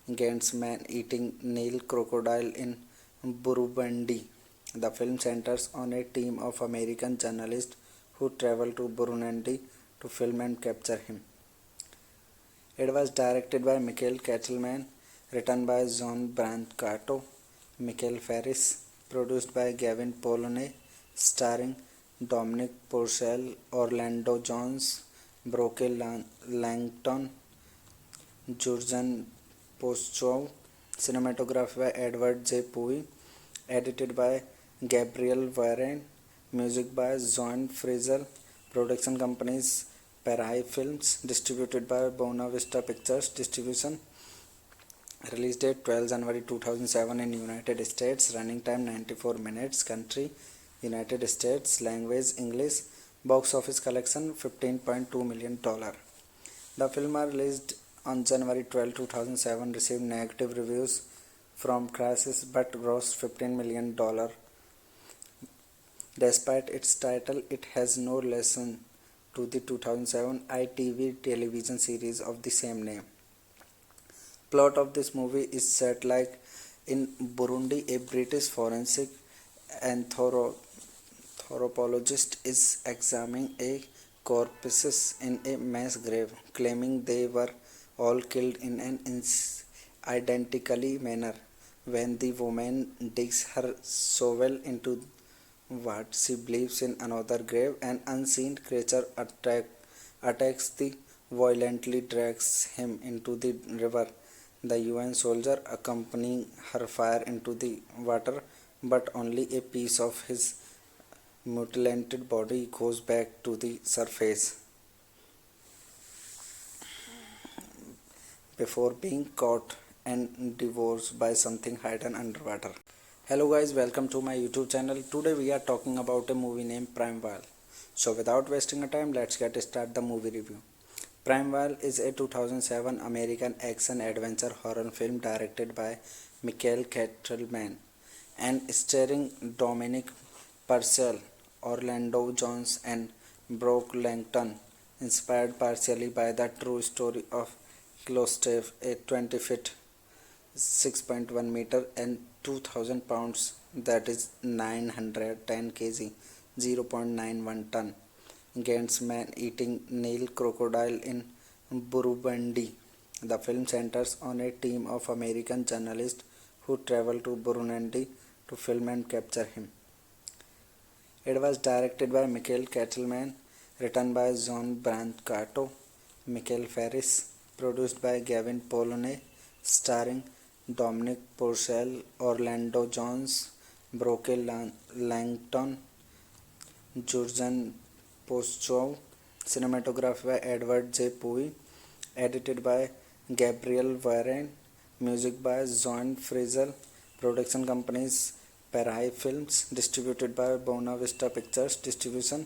against man-eating Nile crocodile in Burundi. The film centers on a team of American journalists who travel to Burundi to film and capture him. It was directed by Michael Kettleman, written by John Brancato, Michael Ferris, produced by Gavin Polone, starring Dominic Purcell, Orlando Jones, Brooke Langton, Jurgen Postchow, cinematography by Edward J. Pui, edited by Gabriel Varane, music by John Frizzell, production companies Parai Films, distributed by Buena Vista Pictures Distribution. Release date 12 January 2007 in United States. Running time 94 minutes. Country United States. Language English. Box office collection $15.2 million. The film was released on January 12, 2007. Received negative reviews from critics but grossed $15 million. Despite its title, it has no relation to the 2007 ITV television series of the same name. Plot of this movie is set like in Burundi. A British forensic anthropologist is examining a corpses in a mass grave, claiming they were all killed in an identically manner. when the woman digs her shovel into what she believes in another grave. An unseen creature attacks the violently drags him into the river. The UN soldier accompanying her fire into the water, but only a piece of his mutilated body goes back to the surface before being caught and devoured by something hidden underwater. Hello guys, welcome to my YouTube channel. Today we are talking about a movie named Primeval. So without wasting a time, let's get start the movie review. Primeval is a 2007 American action adventure horror film directed by Michael Kettleman and starring Dominic Purcell, Orlando Jones and Brooke Langton, inspired partially by the true story of Klostef, a 20-feet 6.1 meter and 2000 pounds, that is 910 kg, 0.91 ton, against man-eating Nile crocodile in Burundi. The film centers on a team of American journalists who travel to Burundi to film and capture him. It was directed by Michael Kettleman, written by John Brancato, Michael Ferris, produced by Gavin Polone, starring Dominic Purcell, Orlando Jones, Brooke Langton, Jurgen Postchow, cinematography by Edward J. Pui, edited by Gabriel Varane, music by John Frizzell, production companies Parai Films, distributed by Buena Vista Pictures Distribution.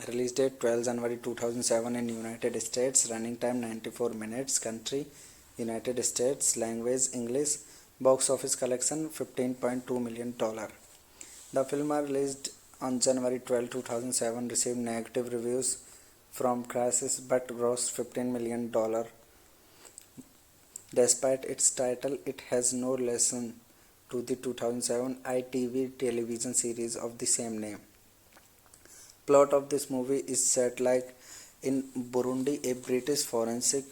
Release date 12 January 2007 in United States. Running time 94 minutes. Country United States. Language English. Box office collection $15.2 million. The film was released on January 12, 2007. Received negative reviews from critics but grossed $15 million. Despite its title, it has no relation to the 2007 ITV television series of the same name. Plot of this movie is set like in Burundi. A British forensic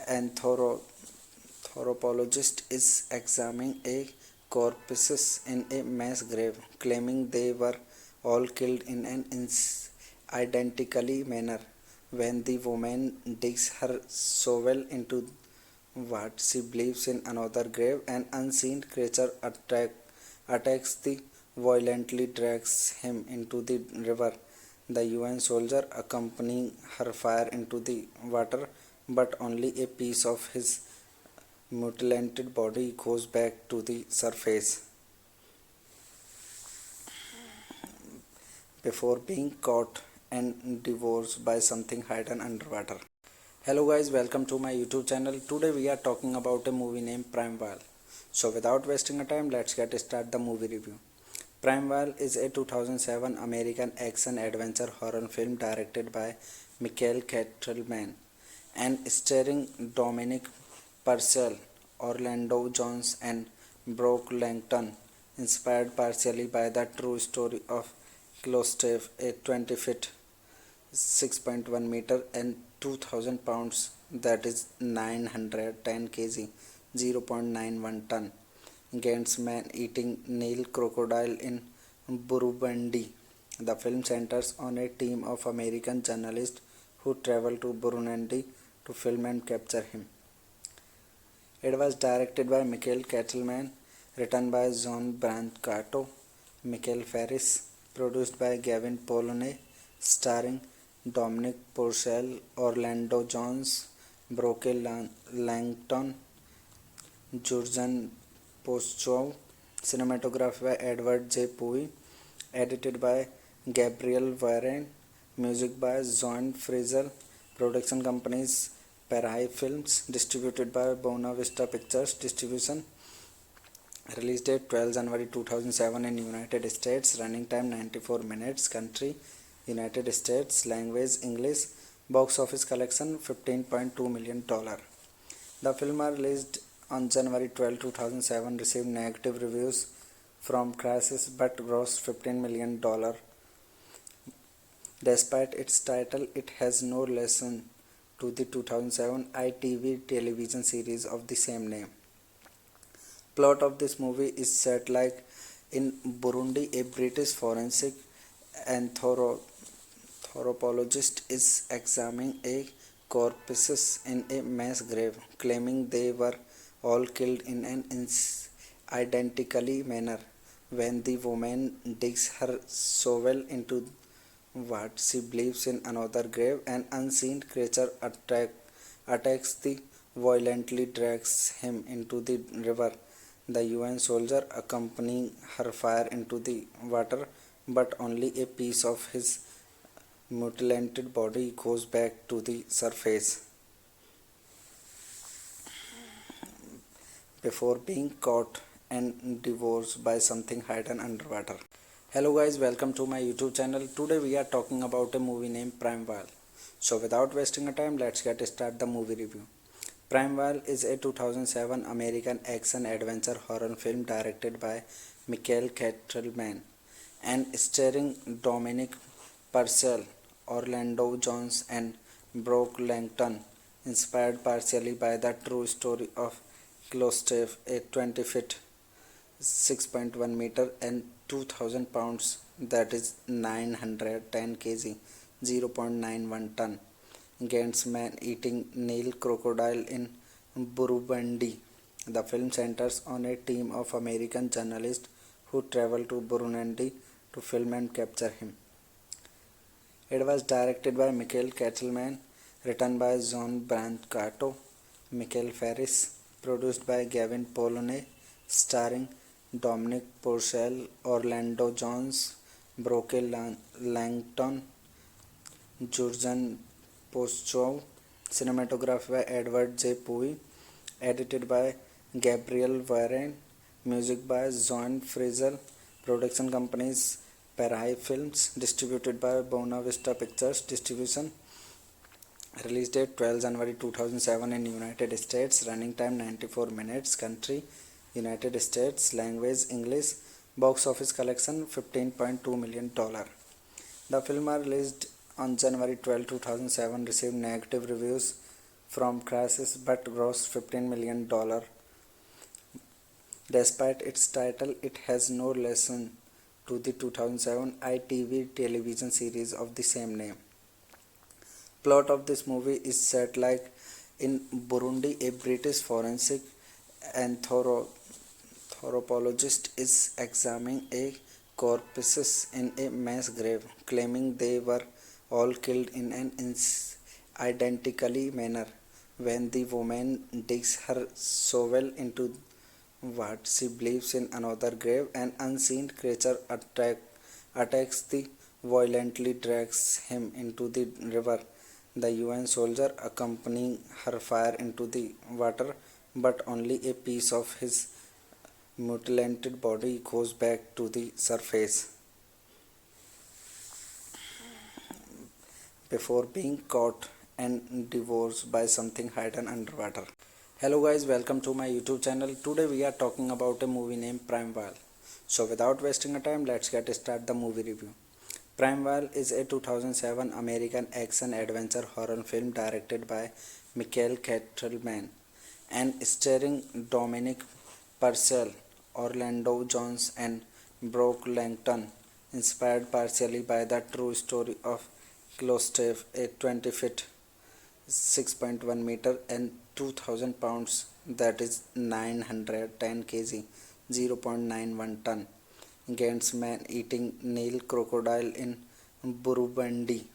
anthropologist is examining a corpses in a mass grave, claiming they were all killed in an identically manner. When the woman digs her shovel into what she believes in another grave, an unseen creature attacks the violently drags him into the river. The UN soldier accompanying her fire into the water, but only a piece of his mutilated body goes back to the surface before being caught and devoured by something hidden underwater. Hello guys, welcome to my YouTube channel. Today we are talking about a movie named Primeval. So without wasting a time, let's get start the movie review. Primeval is a 2007 American action adventure horror film directed by Michael Kettleman and starring Dominic Purcell, Orlando Jones and Brooke Langton, inspired partially by the true story of Klostef, a 20-feet 6.1 meter and 2000 pounds, that is 910 kg, 0.91 ton, against man-eating Nile crocodile in Burundi. The film centers on a team of American journalists who travel to Burundi to film and capture him. It was directed by Michael Kettleman, written by John Brancato, Michael Ferris, produced by Gavin Polone, starring Dominic Purcell, Orlando Jones, Brooke Langton, Jurgen Postchow, cinematography by Edward J. Pui, edited by Gabriel Varane, music by John Frizzell, production companies Parai Films, distributed by Buena Vista Pictures Distribution. Release date 12 January 2007 in United States. Running time 94 minutes. Country United States. Language English. Box office collection $15.2 million. The film was released on January 12, 2007. Received negative reviews from critics but grossed $15 million. Despite its title, it has no relation to the 2007 ITV television series of the same name. Plot of this movie is set like in Burundi. A British forensic anthropologist is examining a corpses in a mass grave, claiming they were all killed in an identically manner. When the woman digs her shovel into what she believes in another grave, an unseen creature attacks the violently drags him into the river. The UN soldier accompanying her fire into the water, but only a piece of his mutilated body goes back to the surface before being caught and devoured by something hidden underwater. Hello guys, welcome to my YouTube channel. Today we are talking about a movie named Primeval. So without wasting a time, let's get started the movie review. Primeval is a 2007 American action adventure horror film directed by Michael Kettleman and starring Dominic Purcell, Orlando Jones and Brooke Langton, inspired partially by the true story of Gustav, a 20-feet 6.1 meter and 2000 pounds, that is 910 kg, 0.91 ton, against man-eating Nile crocodile in Burundi. The film centers on a team of American journalists who travel to Burundi to film and capture him. It was directed by Michael Kettleman, written by John Brancato, Michael Ferris, produced by Gavin Polone, starring Dominic Purcell, Orlando Jones, Brooke Langton, Jurgen Postchow, cinematography by Edward J. Pui, edited by Gabriel Varane, music by John Frizzell, production companies Parai Films, distributed by Buena Vista Pictures Distribution. Release date 12 January 2007 in United States. Running time 94 minutes. Country United States. Language English. Box office collection $15.2 million. The film was released on January 12, 2007. Received negative reviews from critics but grossed $15 million. Despite its title, it has no relation to the 2007 ITV television series of the same name. Plot of this movie is set like in Burundi. A British forensic anthropologist is examining a corpses in a mass grave, claiming they were all killed in an identically manner. When the woman digs her shovel into what she believes in another grave, an unseen creature attacks the violently drags him into the river. The UN soldier accompanying her fire into the water, but only a piece of his mutilated body goes back to the surface before being caught and devoured by something hidden underwater. Hello guys, welcome to my YouTube channel. Today we are talking about a movie named Primeval. So without wasting a time, let's get started the movie review. Primeval is a 2007 American action adventure horror film directed by Michael Kettleman and starring Dominic Purcell, Orlando Jones and Brooke Langton, inspired partially by the true story of Gustav, a 20-feet 6.1 meter and 2000 pounds, that is 910 kg, 0.91 ton, against man-eating Nile crocodile in Burundi.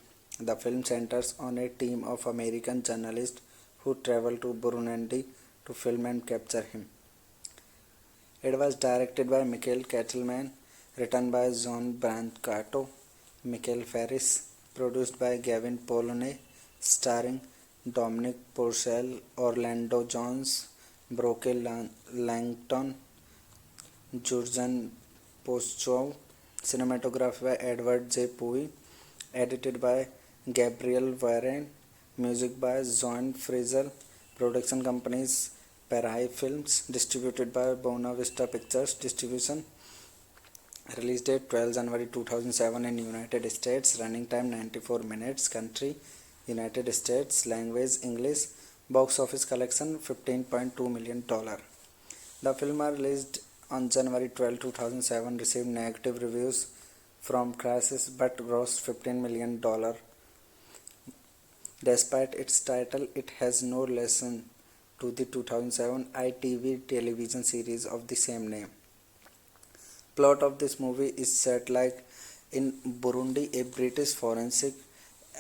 The film centers on a team of American journalists who travel to Burundi to film and capture him. It was directed by Michael Kettleman, written by John Brancato, Michael Ferris, produced by Gavin Polone, starring Dominic Purcell, Orlando Jones, Brooke Langton, Jurgen Postchow, cinematography by Edward J. Pui, edited by Gabriel Varane, music by John Frizzell, production companies Parai Films, distributed by Buena Vista Pictures Distribution. Release date 12 January 2007 in United States. Running time 94 minutes. Country United States. Language English. Box office collection $15.2 million. The film released on January 12, 2007 received negative reviews from critics but grossed $15 million. Despite its title, it has no relation to the 2007 ITV television series of the same name. Plot of this movie is set like in Burundi. A British forensic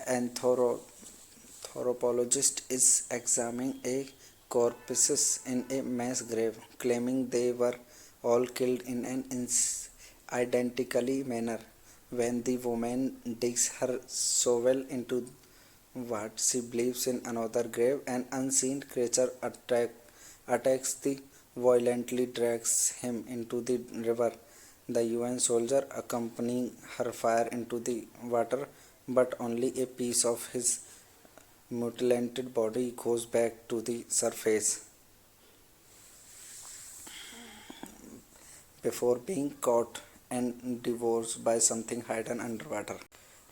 anthropologist is examining a corpses in a mass grave, claiming they were all killed in an identically manner. When the woman digs her shovel into what she believes in another grave, an unseen creature attacks the violently drags him into the river. The UN soldier accompanying her fire into the water, but only a piece of his mutilated body goes back to the surface before being caught and devoured by something hidden underwater.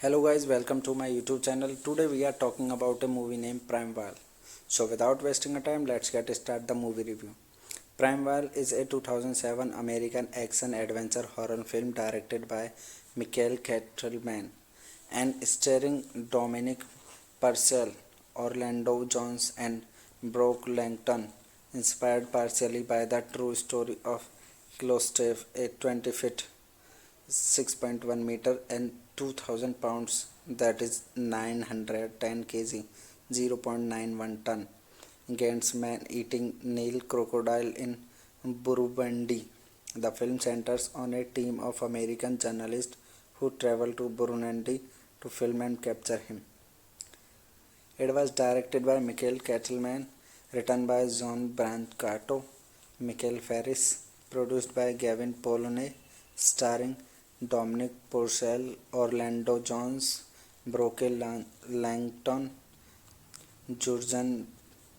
Hello guys, welcome to my YouTube channel. Today we are talking about a movie named Primeval. So without wasting a time, let's get started the movie review. Primeval is a 2007 American action adventure horror film directed by Michael Kettleman and starring Dominic Purcell, Orlando Jones and Brooke Langton, inspired partially by the true story of Klostef, a 20 feet 6.1 meter and 2000 pounds, that is 910 kg, 0.91 ton, against man-eating Nile crocodile in Burundi. The film centers on a team of American journalists who travel to Burundi to film and capture him. It was directed by Michael Kettleman, written by John Brancato, Michael Ferris, produced by Gavin Polone, starring Dominic Purcell, Orlando Jones, Brooke Langton, Jurgen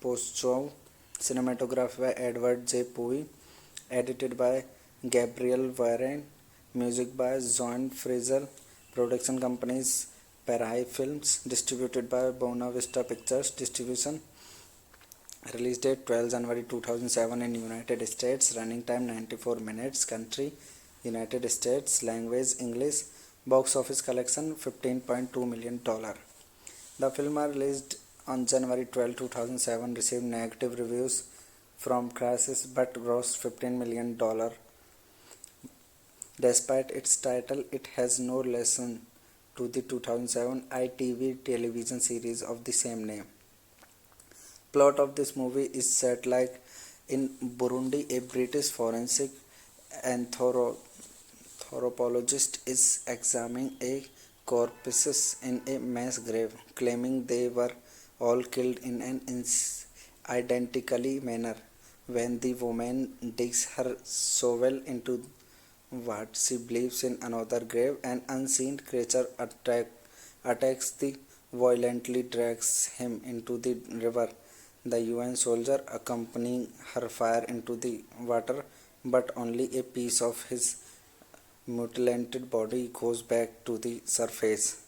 Postchow, cinematography by Edward J. Pui, edited by Gabriel Varane, music by John Fraser, production companies Parai Films, distributed by Buena Vista Pictures Distribution. Release date 12 January 2007 in United States. Running time 94 minutes. Country United States. Language English. Box office collection $15.2 million. The film released on January 12, 2007 received negative reviews from critics but grossed $15 million. Despite its title, it has no relation to the 2007 ITV television series of the same name. Plot of this movie is set like in Burundi. A British forensic anthropologist is examining a corpses in a mass grave, claiming they were all killed in an identically manner. When the woman digs her shovel into what she believes in another grave, an unseen creature attacks the violently drags him into the river. The UN soldier accompanying her fire into the water, but only a piece of his mutilated body goes back to the surface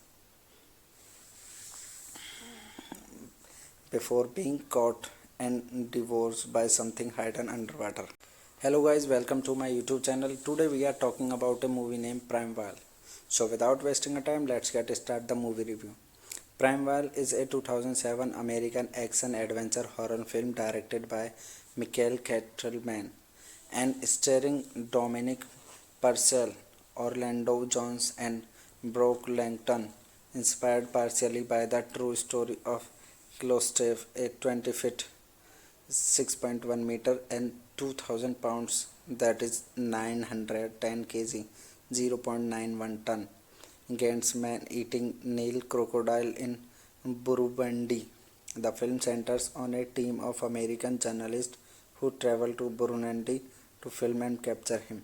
before being caught and devoured by something hidden underwater. Hello guys, welcome to my YouTube channel. Today we are talking about a movie named Primeval. So without wasting a time, let's get started the movie review. Primeval is a 2007 American action adventure horror film directed by Michael Kettleman and starring Dominic Purcell, Orlando Jones and Brooke Langton, inspired partially by the true story of Klostef, a 20 feet 6.1 meter and 2000 pounds, that is 910 kg, 0.91 ton, against man-eating Nile crocodile in Burundi. The film centers on a team of American journalists who travel to Burundi to film and capture him.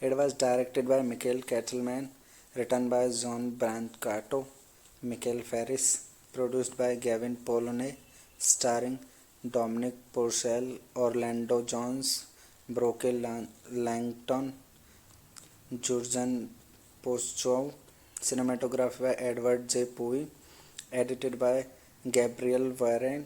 It was directed by Michael Kettleman, written by John Brancato, Michael Ferris, produced by Gavin Polone, starring Dominic Purcell, Orlando Jones, Brooke Langton, Jurgen Postchow, cinematography by Edward J. Pui, edited by Gabriel Varane,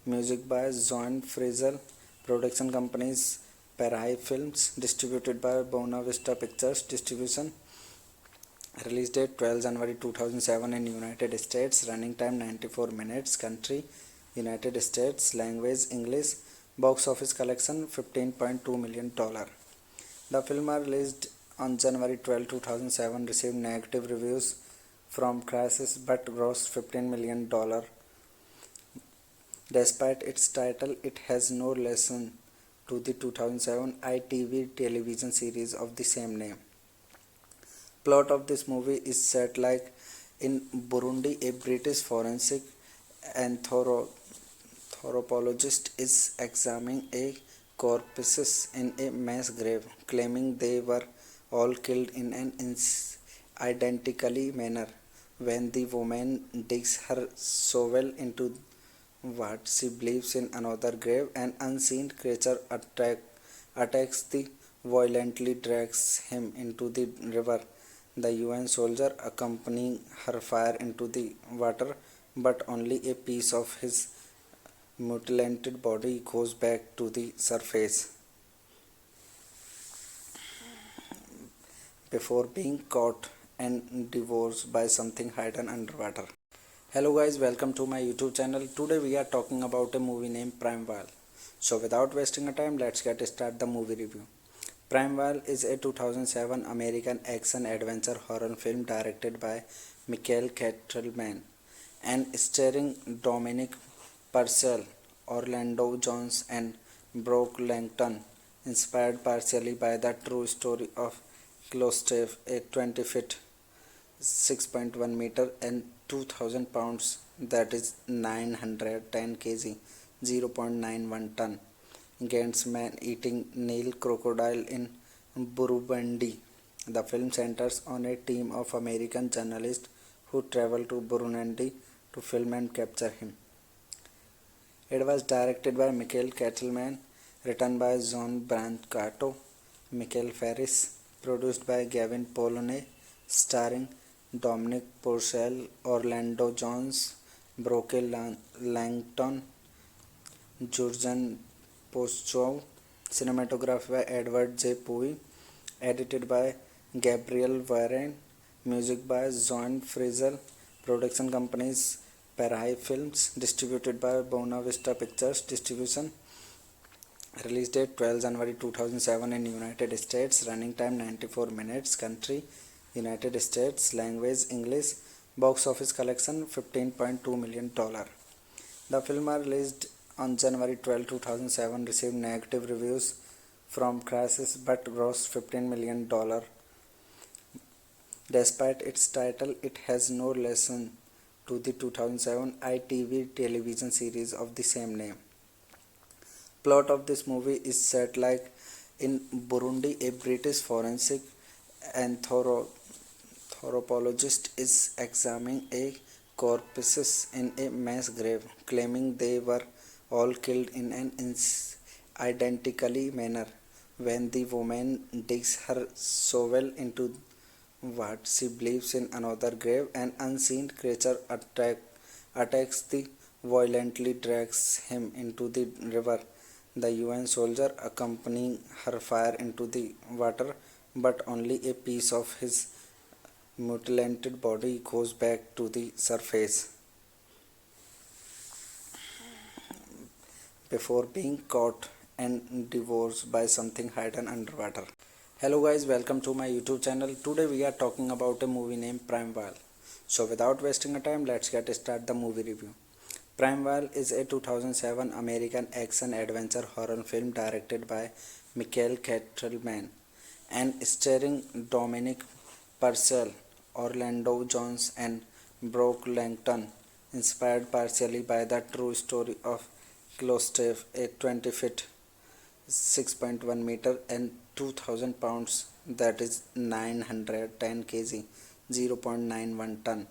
music by John Fraser, Production companies Parai Films, distributed by Buena Vista Pictures Distribution. Release date 12 January 2007 in United States. Running time 94 minutes. Country United States. Language English. Box office collection $15.2 million. The film was released on January 12, 2007. Received negative reviews from critics but grossed $15 million. Despite its title, it has no relation to the 2007 ITV television series of the same name. Plot of this movie is set like in Burundi. A British forensic anthropologist is examining a corpses in a mass grave, claiming they were all killed in an identically manner. When the woman digs her shovel into what she believes in another grave, an unseen creature attacks the violently drags him into the river. The UN soldier accompanying her fire into the water, but only a piece of his mutilated body goes back to the surface before being caught and devoured by something hidden underwater. Hello guys, welcome to my YouTube channel. Today we are talking about a movie named Primeval. So without wasting a time, let's get started the movie review. Primeval is a 2007 American action-adventure horror film directed by Michael Kettleman and starring Dominic Purcell, Orlando Jones, and Brooke Langton, inspired partially by the true story of Klostov, a 20-foot (6.1 meter) and 2,000 pounds, that is 910 kg (0.91 ton) against man-eating Nile crocodile in Burundi. The film centers on a team of American journalists who travel to Burundi to film and capture him. It was directed by Michael Kettleman, written by John Brancato, Michael Ferris, produced by Gavin Polone, starring Dominic Purcell, Orlando Jones, Brooke Langton, Jurgen Postchow, cinematography by Edward J. Pui, edited by Gabriel Varane, music by John Frizzell. Production companies Parai Films, distributed by Buena Vista Pictures Distribution. Release date 12 January 2007 in United States. Running time 94 minutes. Country United States. Language English. Box office collection $15.2 million. The film was released on January 12, 2007. Received negative reviews from critics but grossed $15 million. Despite its title, it has no relation to the 2007 ITV television series of the same name. Plot of this movie is set like in Burundi. A British forensic anthropologist is examining a corpses in a mass grave, claiming they were all killed in an identically manner. When the woman digs her shovel into what she believes in another grave, an unseen creature attacks the violently drags him into the river. The UN soldier accompanying her fire into the water, but only a piece of his mutilated body goes back to the surface before being caught and devoured by something hidden underwater. Hello guys, welcome to my YouTube channel. Today we are talking about a movie named Primeval. So without wasting a time, let's get started the movie review. Primeval is a 2007 American action-adventure horror film directed by Michael Kettleman and starring Dominic Purcell, Orlando Jones, and Brooke Langton, inspired partially by the true story of Klostov, a 20-foot (6.1 meter) and 2,000 pounds, that is 910 kg (0.91 ton)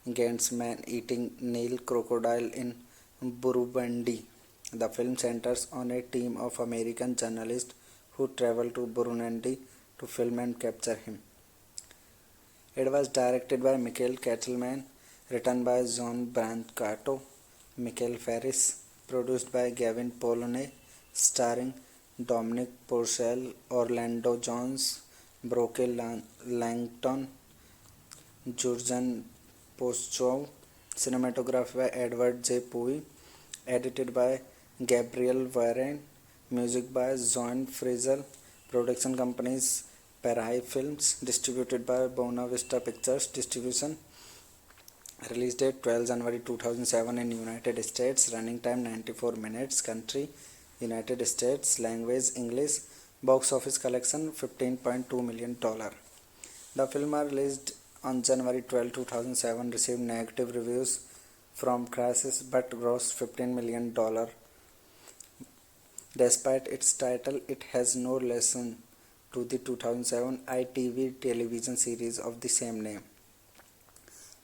against man-eating Nile crocodile in Burundi. The film centers on a team of American journalists who travel to Burundi to film and capture him. It was directed by Michael Kettleman, written by John Brancato, Michael Ferris, produced by Gavin Polone, starring Dominic Purcell, Orlando Jones, Brooke Langton, Jurgen Postchow, cinematography by Edward J. Pui, edited by Gabriel Varane, music by John Frizzell, production companies Parai Films, distributed by Buena Vista Pictures Distribution, release date 12 January 2007 in United States, running time 94 minutes, country United States, language English, box office collection $15.2 million. The film was released on January 12, 2007, received negative reviews from critics but grossed $15 million. Despite its title, it has no relation to the 2007 ITV television series of the same name.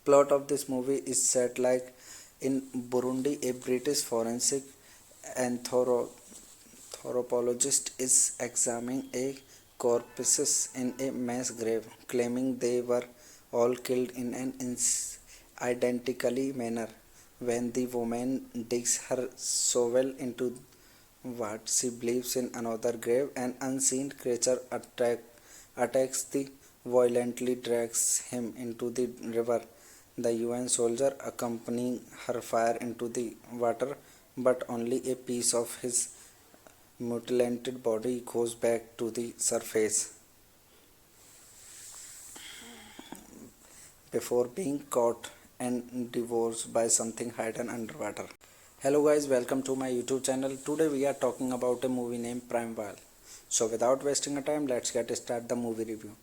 Plot of this movie is set like in Burundi. A British forensic anthropologist is examining a corpses in a mass grave, claiming they were all killed in an identically manner. When the woman digs her shovel into what she believes in another grave, an unseen creature attacks the violently drags him into the river. The UN soldier accompanying her fire into the water, but only a piece of his mutilated body goes back to the surface before being caught and devoured by something hidden underwater. Hello guys, welcome to my YouTube channel. Today we are talking about a movie named Primeval. So without wasting a time, let's get started the movie review.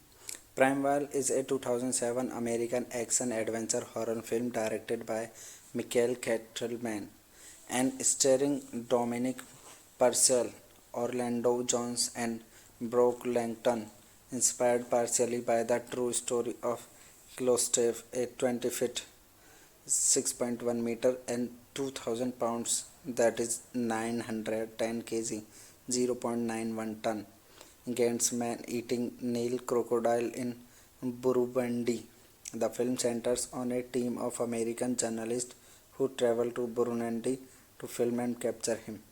Primeval is a 2007 American action-adventure horror film directed by Michael Kettleman and starring Dominic Purcell, Orlando Jones and Brooke Langton, inspired partially by the true story of Klostef, a 20-feet (6.1 meter) and 2,000 pounds, that is 910 kg (0.91 ton) against man-eating Nile crocodile in Burundi. The film centers on a team of American journalists who travel to Burundi to film and capture him.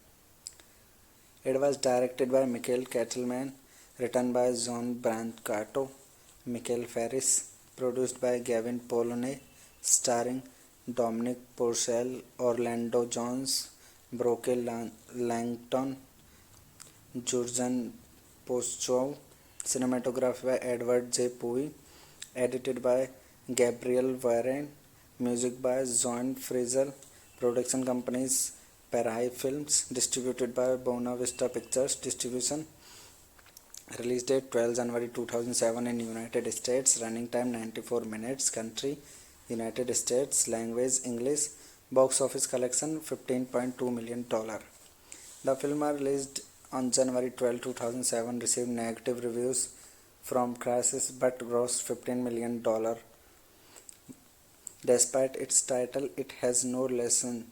It was directed by Michael Kettleman, written by John Brancato, Michael Ferris, produced by Gavin Polone, starring Dominic Purcell, Orlando Jones, Brooke Langton, Jurgen Postchow, cinematography by Edward J. Pui, edited by Gabriel Varane, music by John Frizzell, production companies Parai Films, distributed by Buena Vista Pictures Distribution, release date 12 January 2007 in United States, running time 94 minutes, country United States, language English, box office collection $15.2 million. The film was released on January 12, 2007, received negative reviews from critics but grossed $15 million. Despite its title, it has no relation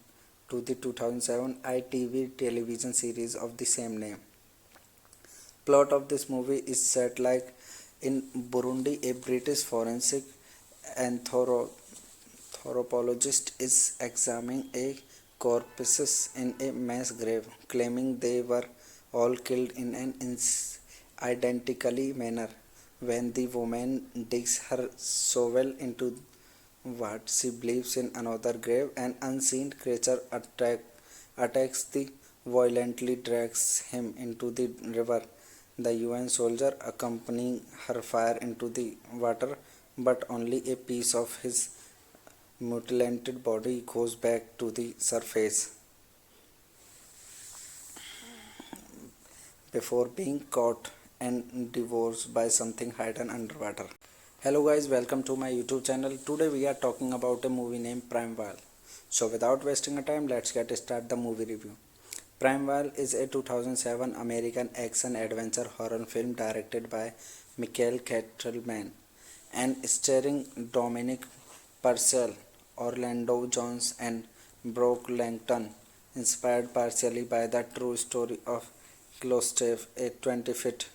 to the 2007 ITV television series of the same name. Plot of this movie is set like in Burundi. A British forensic anthropologist is examining a corpses in a mass grave, claiming they were all killed in an identically manner. When the woman digs her shovel into what she believes in another grave, an unseen creature attacks the violently drags him into the river. The UN soldier accompanying her fire into the water, but only a piece of his mutilated body goes back to the surface before being caught and devoured by something hidden underwater. Hello guys, welcome to my YouTube channel. Today we are talking about a movie named Primeval. So without wasting a time, let's get started the movie review. Primeval is a 2007 American action-adventure horror film directed by Michael Kettleman and starring Dominic Purcell, Orlando Jones and Brooke Langton, inspired partially by the true story of Klostef, a 20-feet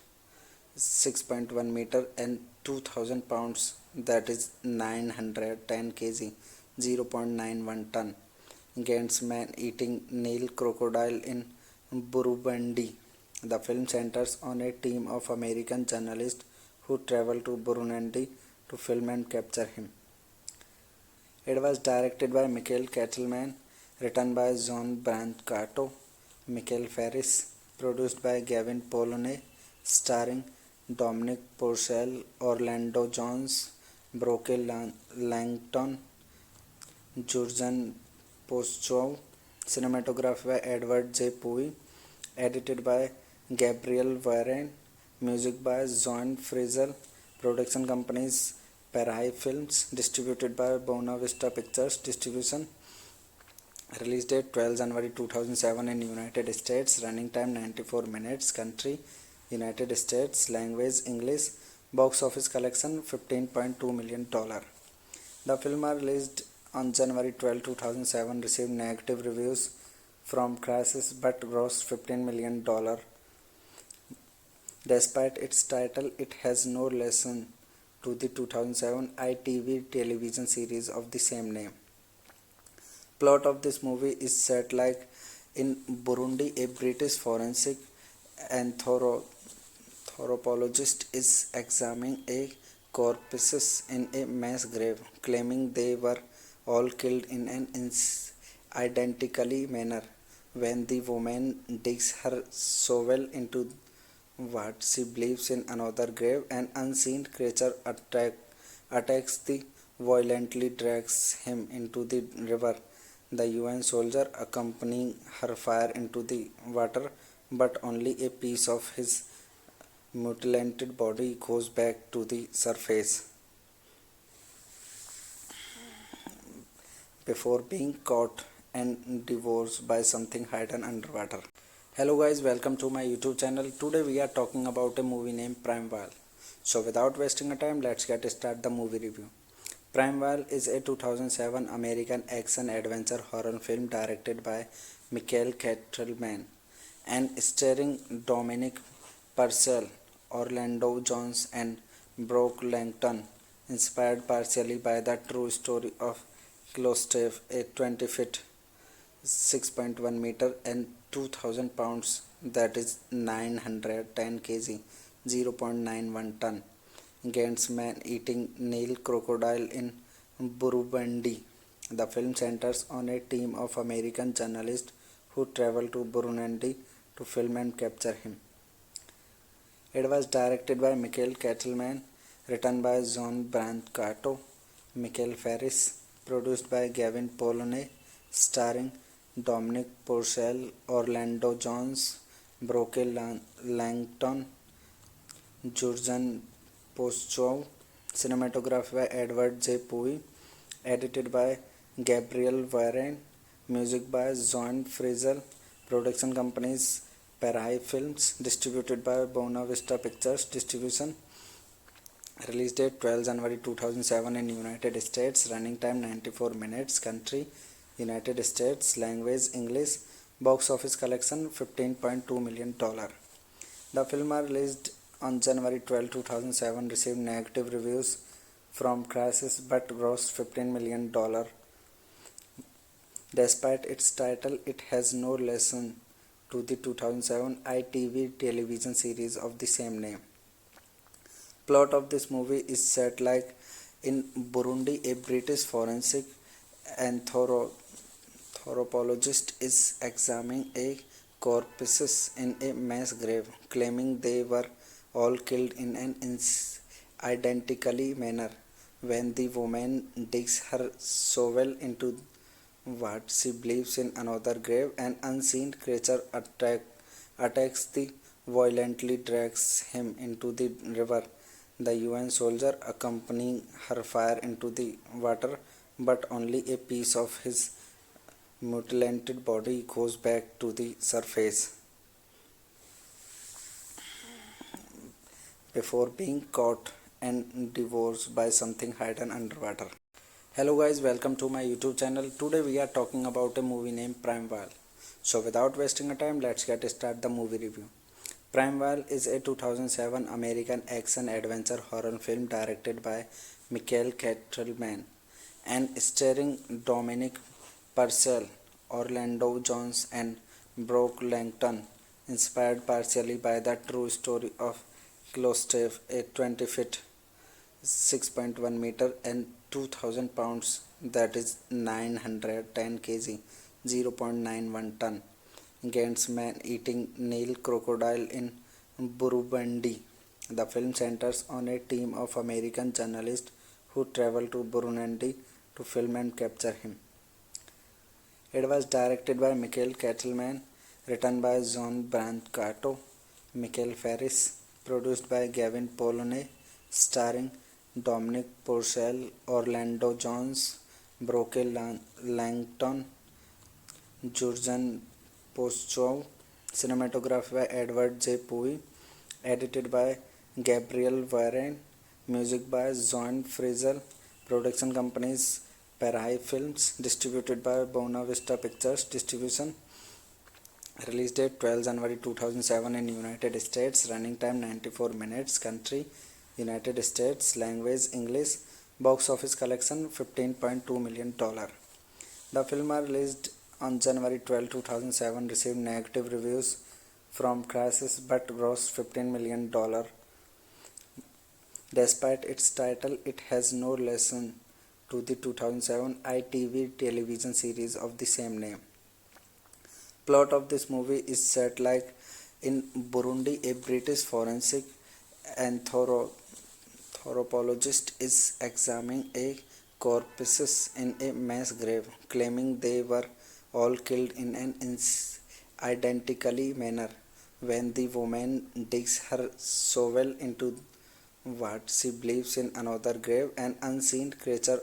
(6.1 meter) and 2,000 pounds, that is 910 kg (0.91 ton) against man-eating Nile crocodile in Burundi. The film centers on a team of American journalists who travel to Burundi to film and capture him. It was directed by Michael Kettleman, written by John Brancato, Michael Ferris, produced by Gavin Polone, starring Dominic Purcell, Orlando Jones, Broke Langton, Jurgen Postchow, cinematography by Edward J. Pui, edited by Gabriel Varane, music by John Frizzell, production companies Parai Films, distributed by Buena Vista Pictures Distribution, release date 12 January 2007 in United States, running time 94 minutes, country United States, language English, box office collection $15.2 million. The film was released on January 12, 2007, received negative reviews from critics but grossed $15 million. Despite its title, it has no relation to the 2007 ITV television series of the same name. Plot of this movie is set like in Burundi. A British forensic anthropologist is examining a corpses in a mass grave, claiming they were all killed in an identically manner. When the woman digs her shovel into what she believes in another grave, an unseen creature attacks the violently drags him into the river. The UN soldier accompanying her fire into the water, but only a piece of his mutilated body goes back to the surface before being caught and devoured by something hidden underwater. Hello guys, welcome to my YouTube channel. Today we are talking about a movie named Primeval. So without wasting a time, let's get started the movie review. Primeval is a 2007 American action-adventure horror film directed by Michael Kettleman and starring Dominic Purcell, Orlando Jones and Brock Langton, inspired partially by the true story of Klostef, a 20-foot (6.1 meter) and 2,000 pounds, that is 910 kg, 0.91 ton, against man-eating Nile crocodile in Burundi. The film centers on a team of American journalists who travel to Burundi to film and capture him. It was directed by Michael Kettleman, written by John Brancato, Michael Ferris, produced by Gavin Polone, starring Dominic Purcell, Orlando Jones, Broke Langton, Jurgen Postchow, cinematography by Edward J. Pui, edited by Gabriel Varane, music by John Frizzell, production companies Parai Films, distributed by Buena Vista Pictures Distribution, release date 12 January 2007 in United States, running time 94 minutes, country United States, language English, box office collection $15.2 million. The film was released on January 12, 2007, received negative reviews from critics but grossed $15 million. Despite its title, it has no relation to the 2007 ITV television series of the same name. Plot of this movie is set like in Burundi. A British forensic anthropologist is examining a corpses in a mass grave, claiming they were all killed in an identically manner. When the woman digs her shovel into what she believes in another grave, an unseen creature attacks the violently drags him into the river. The UN soldier accompanying her fire into the water, but only a piece of his mutilated body goes back to the surface before being caught and devoured by something hidden underwater. Hello guys, welcome to my YouTube channel. Today we are talking about a movie named Primeval. So without wasting a time, let's get started the movie review. Primeval is a 2007 American action-adventure horror film directed by Michael Kettleman and starring Dominic Purcell, Orlando Jones and Brock Langton, inspired partially by the true story of Klostov, a 20-foot (6.1 meter) and 2,000 pounds, that is 910 kg (0.91 ton) against man-eating Nile crocodile in Burundi. The film centers on a team of American journalists who travel to Burundi to film and capture him. It was directed by Michael Kettleman, written by John Brancato, Michael Ferris, produced by Gavin Polone, starring Dominic Purcell, Orlando Jones, Broke Langton, Jurgen Postchow, cinematography by Edward J. Pui, edited by Gabriel Varane, music by John Frizzell, production companies Parai Films, distributed by Buena Vista Pictures Distribution. Release date 12 January 2007 in United States. Running time 94 minutes. Country United States. Language English. Box office collection $15.2 million. The film was released on January 12, 2007. Received negative reviews from critics but grossed $15 million. Despite its title, it has no relation to the 2007 ITV television series of the same name. Plot of this movie is set like in Burundi. A British forensic anthropologist is examining a corpses in a mass grave, claiming they were all killed in an identical manner. When the woman digs her shovel into what she believes in another grave, an unseen creature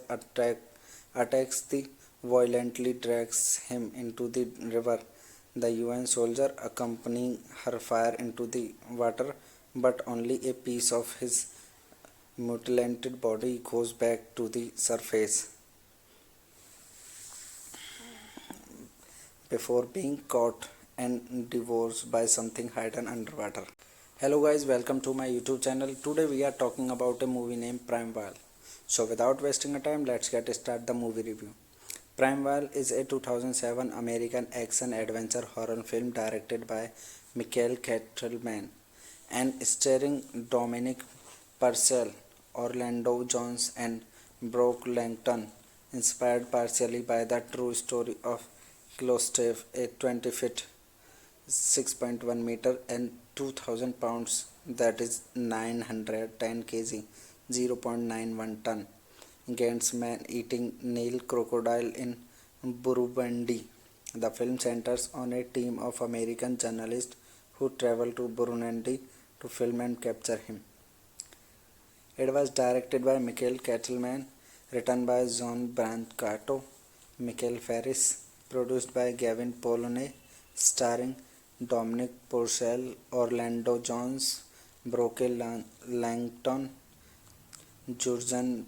attacks the violently drags him into the river. The UN soldier accompanying her fire into the water, but only a piece of his mutilated body goes back to the surface before being caught and devoured by something hidden underwater. Hello guys, welcome to my YouTube channel. Today we are talking about a movie named Primeval. So without wasting a time, let's get started the movie review. Primeval is a 2007 American action adventure horror film directed by Michael Kettleman and starring Dominic Purcell, Orlando Jones and Brock Langton, inspired partially by the true story of Klostov, a 20-foot (6.1 meter) and 2,000 pounds, that is 910 kg (0.91 ton) against man-eating Nile crocodile in Burundi. The film centers on a team of American journalists who travel to Burundi to film and capture him. It was directed by Michael Kettleman, written by John Brancato, Michael Ferris, produced by Gavin Polone, starring Dominic Purcell, Orlando Jones, Broke Langton, Jurgen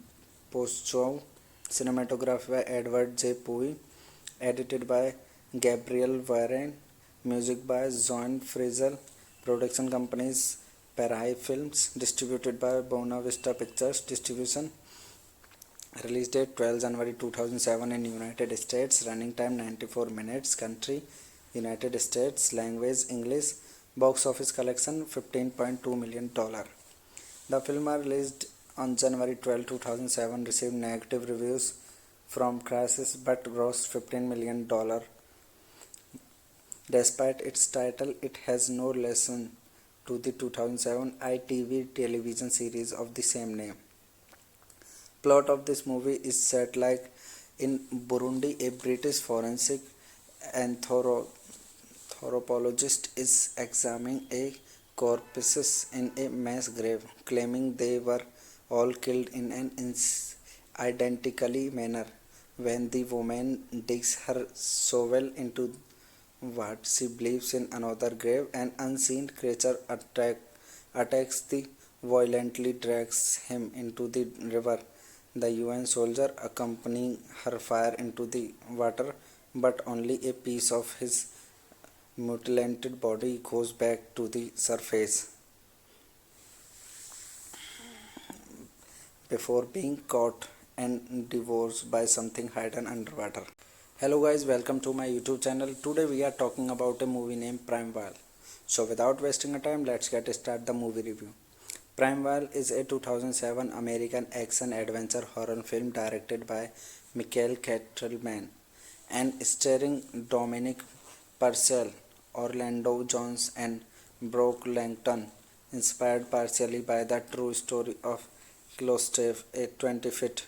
Postchow, cinematography by Edward J. Pui, edited by Gabriel Varane, music by John Frizzell, production companies Parai Films, distributed by Buena Vista Pictures Distribution. Release date 12 January 2007 in United States. Running time 94 minutes. Country United States. Language English. Box office collection $15.2 million. The film was released on January 12, 2007. Received negative reviews from critics but grossed $15 million. Despite its title, it has no relation to the 2007 ITV television series of the same name. Plot of this movie is set like in Burundi. A British forensic anthropologist is examining a corpses in a mass grave, claiming they were all killed in an identical manner. When the woman digs her shovel into what she believes in another grave, an unseen creature attacks the violently drags him into the river. The UN soldier accompanying her fire into the water, but only a piece of his mutilated body goes back to the surface before being caught and devoured by something hidden underwater. Hello guys, welcome to my YouTube channel. Today we are talking about a movie named Primeval. So without wasting a time, let's get start the movie review. Primeval is a 2007 American action adventure horror film directed by Michael Kettleman and starring Dominic Purcell, Orlando Jones and Brooke Langton, inspired partially by the true story of Klostov, a 20-foot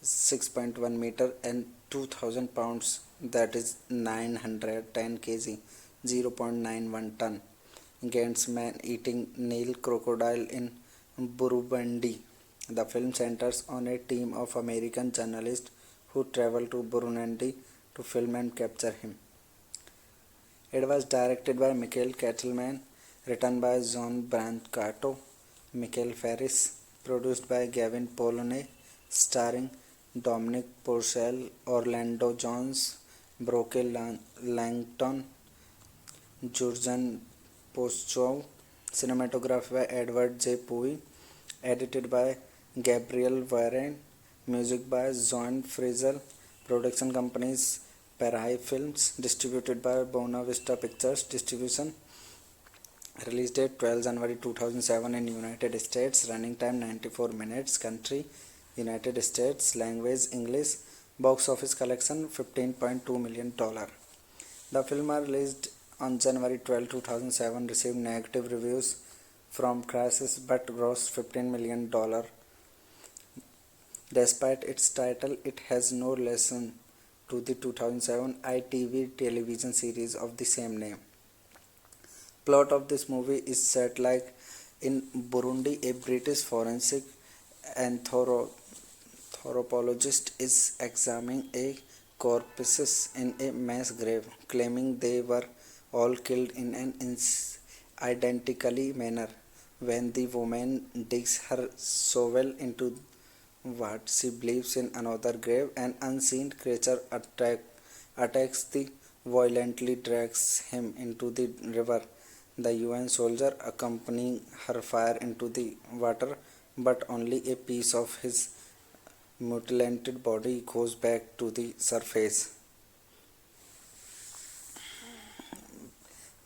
6.1 meter and 2000 pounds, that is 910 kg, 0.91 ton, against man eating Nile crocodile in Burundi. The film centers on a team of American journalists who travel to Burundi to film and capture him. It was directed by Michael Kettleman, written by John Brancato, Michael Ferris, produced by Gavin Polone, starring Dominic Purcell, Orlando Jones, Brooke Langton, Jurgen Postchow, cinematography by Edward J. Pui, edited by Gabriel Varane, music by John Frizzell, production companies Parai Films, distributed by Buena Vista Pictures Distribution, release date 12 January 2007 in United States, running time 94 minutes, country United States, language English, box office collection $15.2 million. The film was released on January 12, 2007, received negative reviews from critics but grossed $15 million. Despite its title, it has no relation to the 2007 ITV television series of the same name. Plot of this movie is set like in Burundi. A British forensic anthropologist is examining a corpses in a mass grave, claiming they were all killed in an identically manner. When the woman digs her shovel into what she believes in another grave, an unseen creature attacks the violently drags him into the river. The UN soldier accompanying her fire into the water, but only a piece of his mutilated body goes back to the surface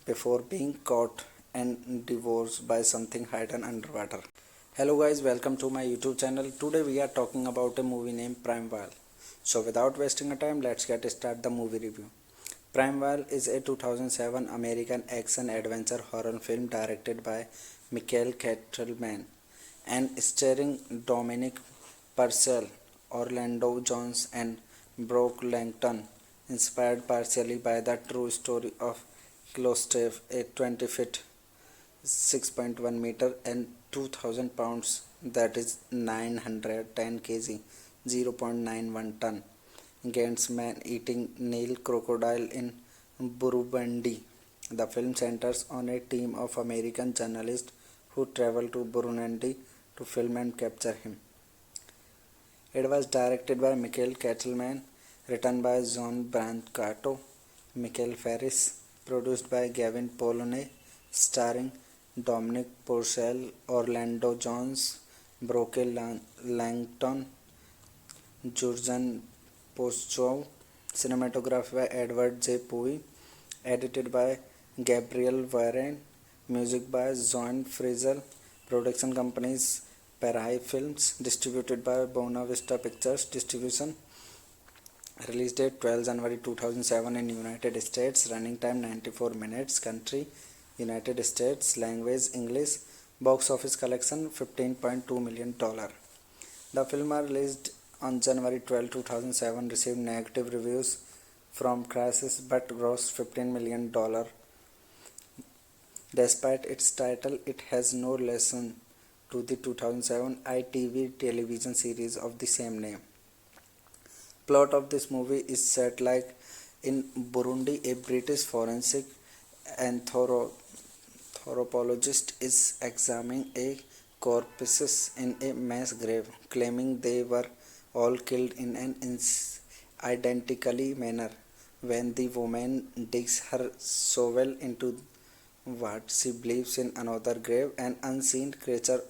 before being caught and devoured by something hidden underwater. Hello guys, welcome to my YouTube channel. Today we are talking about a movie named Primeval. So without wasting a time, let's get start the movie review. Primeval is a 2007 American action adventure horror film directed by Michael Kettleman and starring Dominic Purcell, Orlando Jones and Brooke Langton, inspired partially by the true story of Klostov, a 20-foot 6.1 meter and 2000 pounds, that is 910 kg, 0.91 ton, against man eating Nile crocodile in Burundi. The film centers on a team of American journalists who travel to Burundi to film and capture him. It was directed by Michael Kettleman, written by John Brancato, Michael Ferris, produced by Gavin Polone, starring Dominic Purcell, Orlando Jones, Brooke Langton, Jurgen Postchow, cinematography by Edward J. Pui, edited by Gabriel Varane, music by John Frizzell, production companies Parai Films, distributed by Buena Vista Pictures Distribution, release date 12 January 2007 in United States, running time 94 minutes, country United States, language English, box office collection $15.2 million. The film was released on January 12, 2007, received negative reviews from critics but grossed $15 million. Despite its title, it has no relation to the 2007 ITV television series of the same name. Plot of this movie is set like in Burundi. A British forensic anthropologist is examining a corpses in a mass grave, claiming they were all killed in an identically manner. When the woman digs her shovel into what she believes in another grave, an unseen creature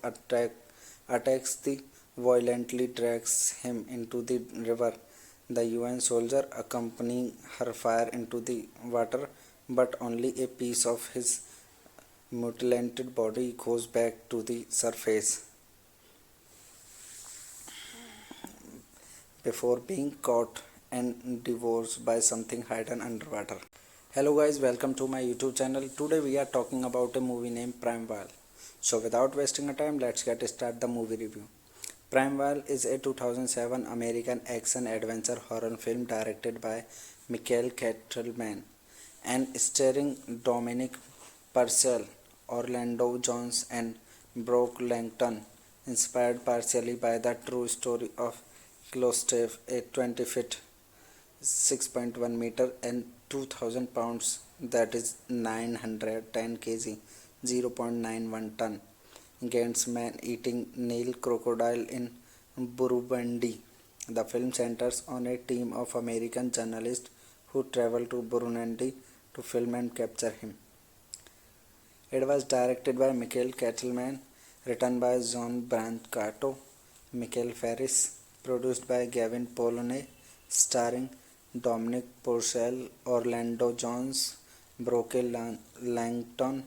attacks the violently drags him into the river. The UN soldier accompanying her fire into the water, but only a piece of his mutilated body goes back to the surface before being caught and devoured by something hidden underwater. Hello guys, welcome to my YouTube channel. Today we are talking about a movie named Primeval. So without wasting a time, let's get start the movie review. Primeval is a 2007 American action adventure horror film directed by Michael Kettleman and starring Dominic Purcell, Orlando Jones, and Brooke Langton, inspired partially by the true story of Klostef, a 20 feet 6.1 meter and 2000 pounds, that is 910 kg, 0.91 ton, against man-eating Nile crocodile in Burundi. The film centers on a team of American journalists who travel to Burundi to film and capture him. It was directed by Michael Kettleman, written by John Brancato, Michael Ferris, produced by Gavin Polone, starring Dominic Purcell, Orlando Jones, Brooke Langton,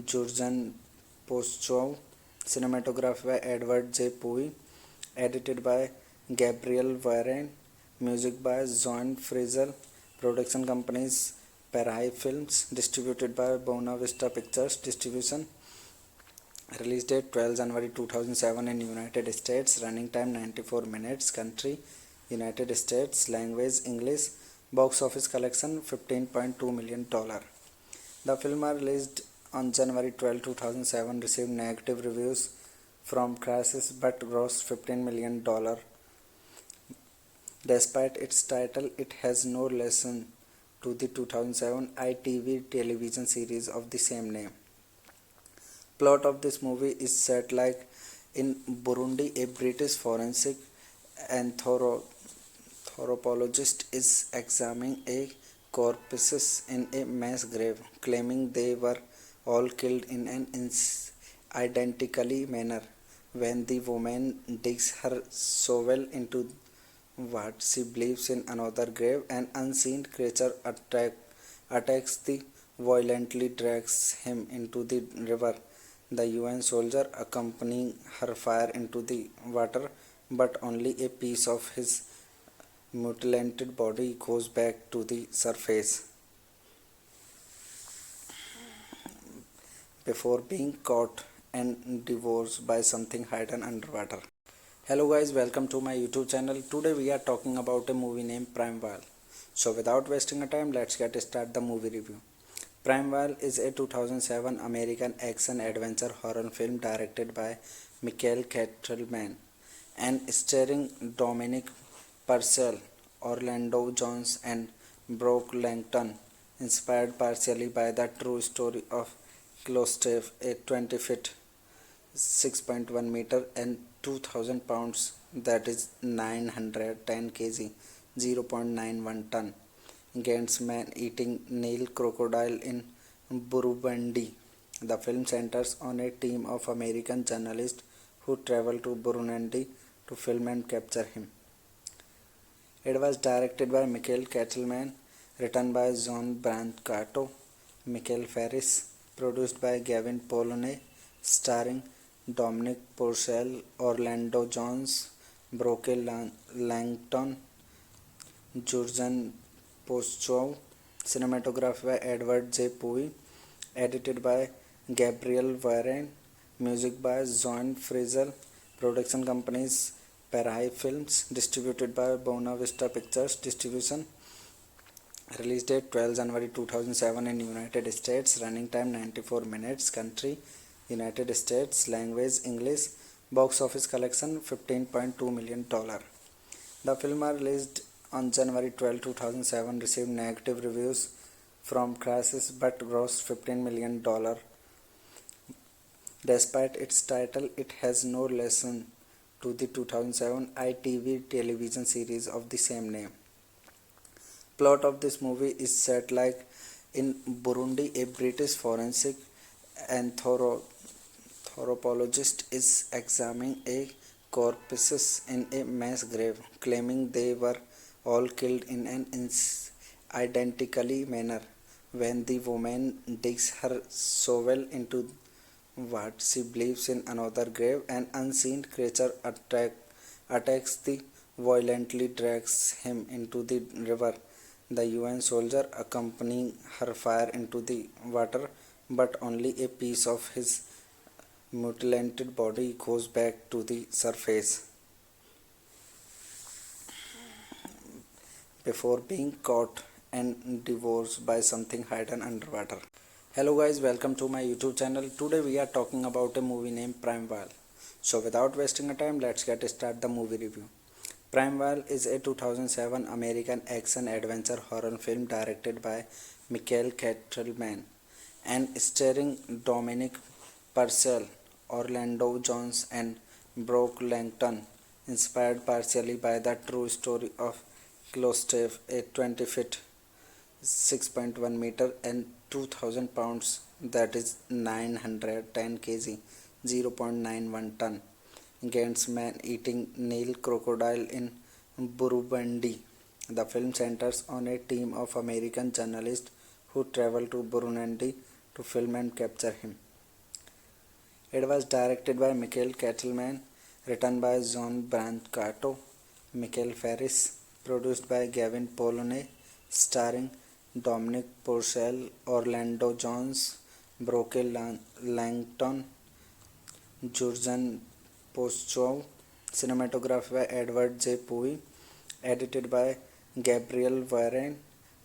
Jurgen Postchow, cinematography by Edward J. Pui, edited by Gabriel Varane, music by John Frizzell, production companies Parai Films, distributed by Buena Vista Pictures Distribution, release date 12 January 2007 in United States, running time 94 minutes, country United States, language English, box office collection $15.2 million. The film was released on January 12, 2007, received negative reviews from critics but grossed $15 million. Despite its title, it has no relation to the 2007 ITV television series of the same name. Plot of this movie is set like in Burundi. A British forensic anthropologist is examining a corpses in a mass grave, claiming they were all killed in an identically manner. When the woman digs her shovel into what she believes in another grave, an unseen creature attacks the violently drags him into the river. The UN soldier accompanying her fire into the water, but only a piece of his mutilated body goes back to the surface before being caught and devoured by something hidden underwater. Hello guys, welcome to my YouTube channel. Today we are talking about a movie named Primeval. So without wasting a time, let's get start the movie review. Primeval is a 2007 American action adventure horror film directed by Michael Kettleman and starring Dominic Purcell, Orlando Jones, and Brooke Langton, inspired partially by the true story of Klostef, a 20 feet 6.1 meter and 2000 pounds, that is 910 kg, 0.91 ton, against man-eating Nile crocodile in Burundi. The film centers on a team of American journalists who travel to Burundi to film and capture him. It was directed by Michael Kettleman, written by John Brancato, Michael Ferris, produced by Gavin Polone, starring Dominic Purcell, Orlando Jones, Brooke Langton, Jurgen Postchow, cinematography by Edward J. Pui, edited by Gabriel Varane, music by John Frizzell, production companies Parai Films, distributed by Buena Vista Pictures Distribution, release date 12 January 2007 in United States, running time 94 minutes, country United States, language English, box office collection $15.2 million. The film was released on January 12, 2007, received negative reviews from critics but grossed $15 million. Despite its title, it has no relation to the 2007 ITV television series of the same name. Plot of this movie is set like in Burundi. A British forensic anthropologist is examining a corpses in a mass grave, claiming they were all killed in an identically manner. When the woman digs her shovel into what she believes in another grave, an unseen creature attacks the violently drags him into the river. The UN soldier accompanying her fire into the water, but only a piece of his mutilated body goes back to the surface before being caught and devoured by something hidden underwater. Hello guys, welcome to my YouTube channel. Today we are talking about a movie named Primeval. So without wasting a time, let's get started the movie review. Primeval is a 2007 American action adventure horror film directed by Michael Kettleman and starring Dominic Purcell, Orlando Jones and Brooke Langton, inspired partially by the true story of Gustav, a 20-feet 6.1 meter and 2000 pounds, that is 910 kg, 0.91 ton, against man-eating Nile crocodile in Burundi. The film centers on a team of American journalists who travel to Burundi to film and capture him. It was directed by Michael Kettleman, written by John Brancato, Michael Ferris, produced by Gavin Polone, starring Dominic Purcell, Orlando Jones, Brooke Langton, Jurgen Postchow, cinematography by Edward J. Pui, edited by Gabriel Varane,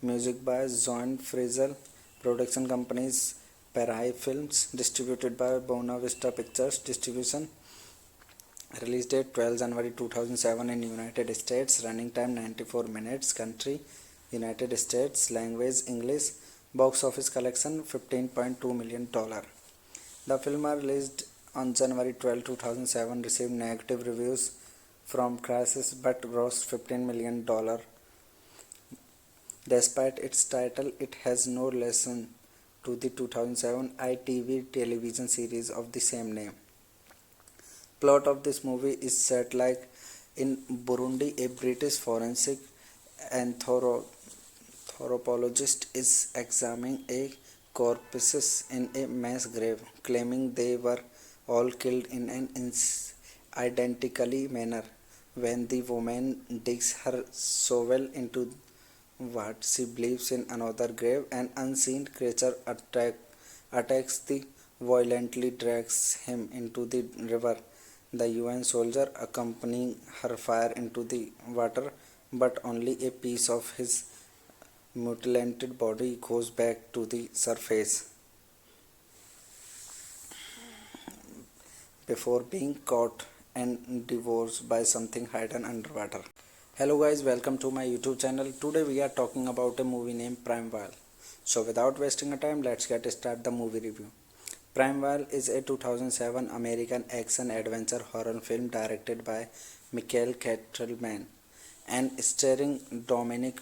music by John Frizzell, production companies Parai Films, distributed by Buena Vista Pictures Distribution. Release date 12 January 2007 in United States. Running time 94 minutes. Country United States. Language English. Box office collection $15.2 million. The film was released on January 12, 2007. Received negative reviews from critics but grossed $15 million. Despite its title, it has no relation to the 2007 ITV television series of the same name. Plot of this movie is set like in Burundi. A British forensic anthropologist is examining a corpses in a mass grave, claiming they were all killed in an identically manner. When the woman digs her shovel into what she believes in another grave, an unseen creature attacks the violently drags him into the river. The UN soldier accompanying her fire into the water, but only a piece of his mutilated body goes back to the surface before being caught and devoured by something hidden underwater. Hello guys, welcome to my YouTube channel. Today we are talking about a movie named Primeval. So without wasting a time, let's get started the movie review. Primeval is a 2007 American action adventure horror film directed by Michael Kettleman and starring Dominic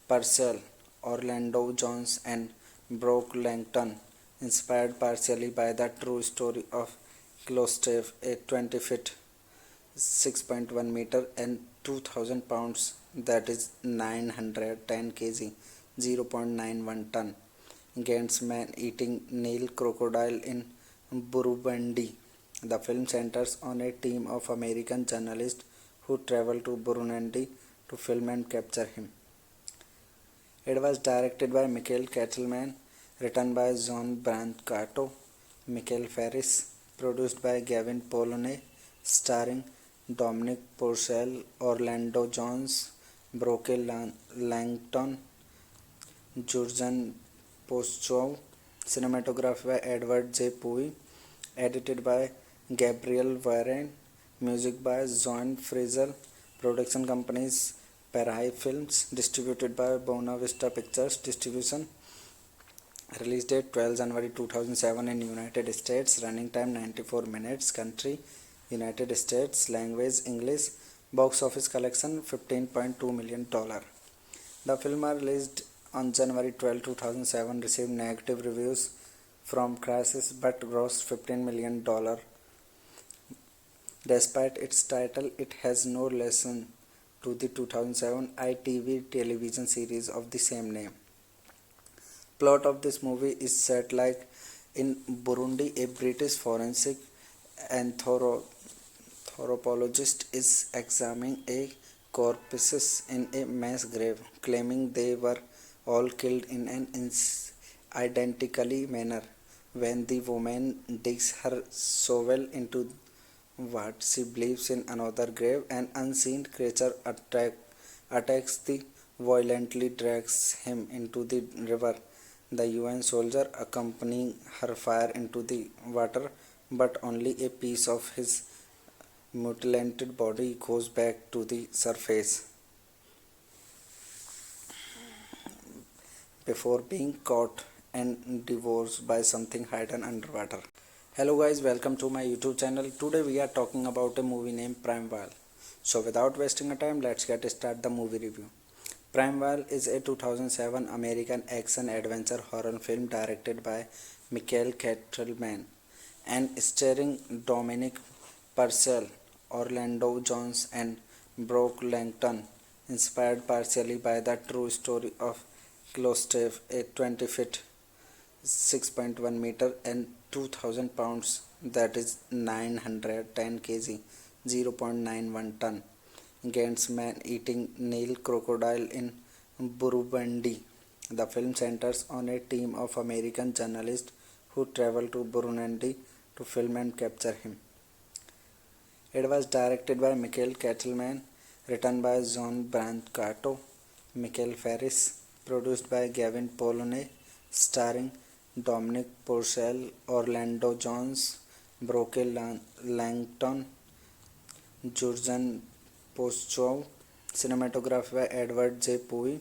Purcell, Orlando Jones and Brooke Langton, inspired partially by the true story of Gustav, a 20-feet 6.1 meter and 2000 pounds, that is 910 kg, 0.91 ton, against man-eating Nile crocodile in Burundi. The film centers on a team of American journalists who travel to Burundi to film and capture him. It was directed by Michael Kettleman, written by John Brancato, Michael Ferris, produced by Gavin Polone, starring Dominic Purcell, Orlando Jones, Brooke Langton, Jurgen Postchow, cinematography by Edward J. Pui, edited by Gabriel Varane, music by John Frizzell, production companies Parai Films, distributed by Buena Vista Pictures Distribution. Release date 12 January 2007 in United States. Running time 94 minutes. Country United States. Language English. Box office collection $15.2 million. The film was released on January 12, 2007. Received negative reviews from critics but grossed $15 million. Despite its title, it has no relation to the 2007 ITV television series of the same name. Plot of this movie is set like in Burundi. A British forensic anthropologist is examining a corpses in a mass grave, claiming they were all killed in an identically manner. When the woman digs her shovel into what she believes in another grave, an unseen creature attacks the violently drags him into the river. The UN soldier accompanying her fire into the water, but only a piece of his mutilated body goes back to the surface before being caught and devoured by something hidden underwater. Hello guys, welcome to my YouTube channel. Today we are talking about a movie named Primeval. So without wasting a time, let's get start the movie review. Primeval is a 2007 American action adventure horror film directed by Michael Kettleman and starring Dominic Purcell, Orlando Jones, and Brooke Langton, inspired partially by the true story of Klostef, a 20 feet 6.1 meter and 2000 pounds, that is 910 kg, 0.91 ton, against man-eating Nile crocodile in Burundi. The film centers on a team of American journalists who travel to Burundi to film and capture him. It was directed by Michael Kettleman, written by John Brancato, Michael Ferris, produced by Gavin Polone, starring Dominic Purcell, Orlando Jones, Brooke Langton, Jurgen Postchow, cinematography by Edward J. Pui,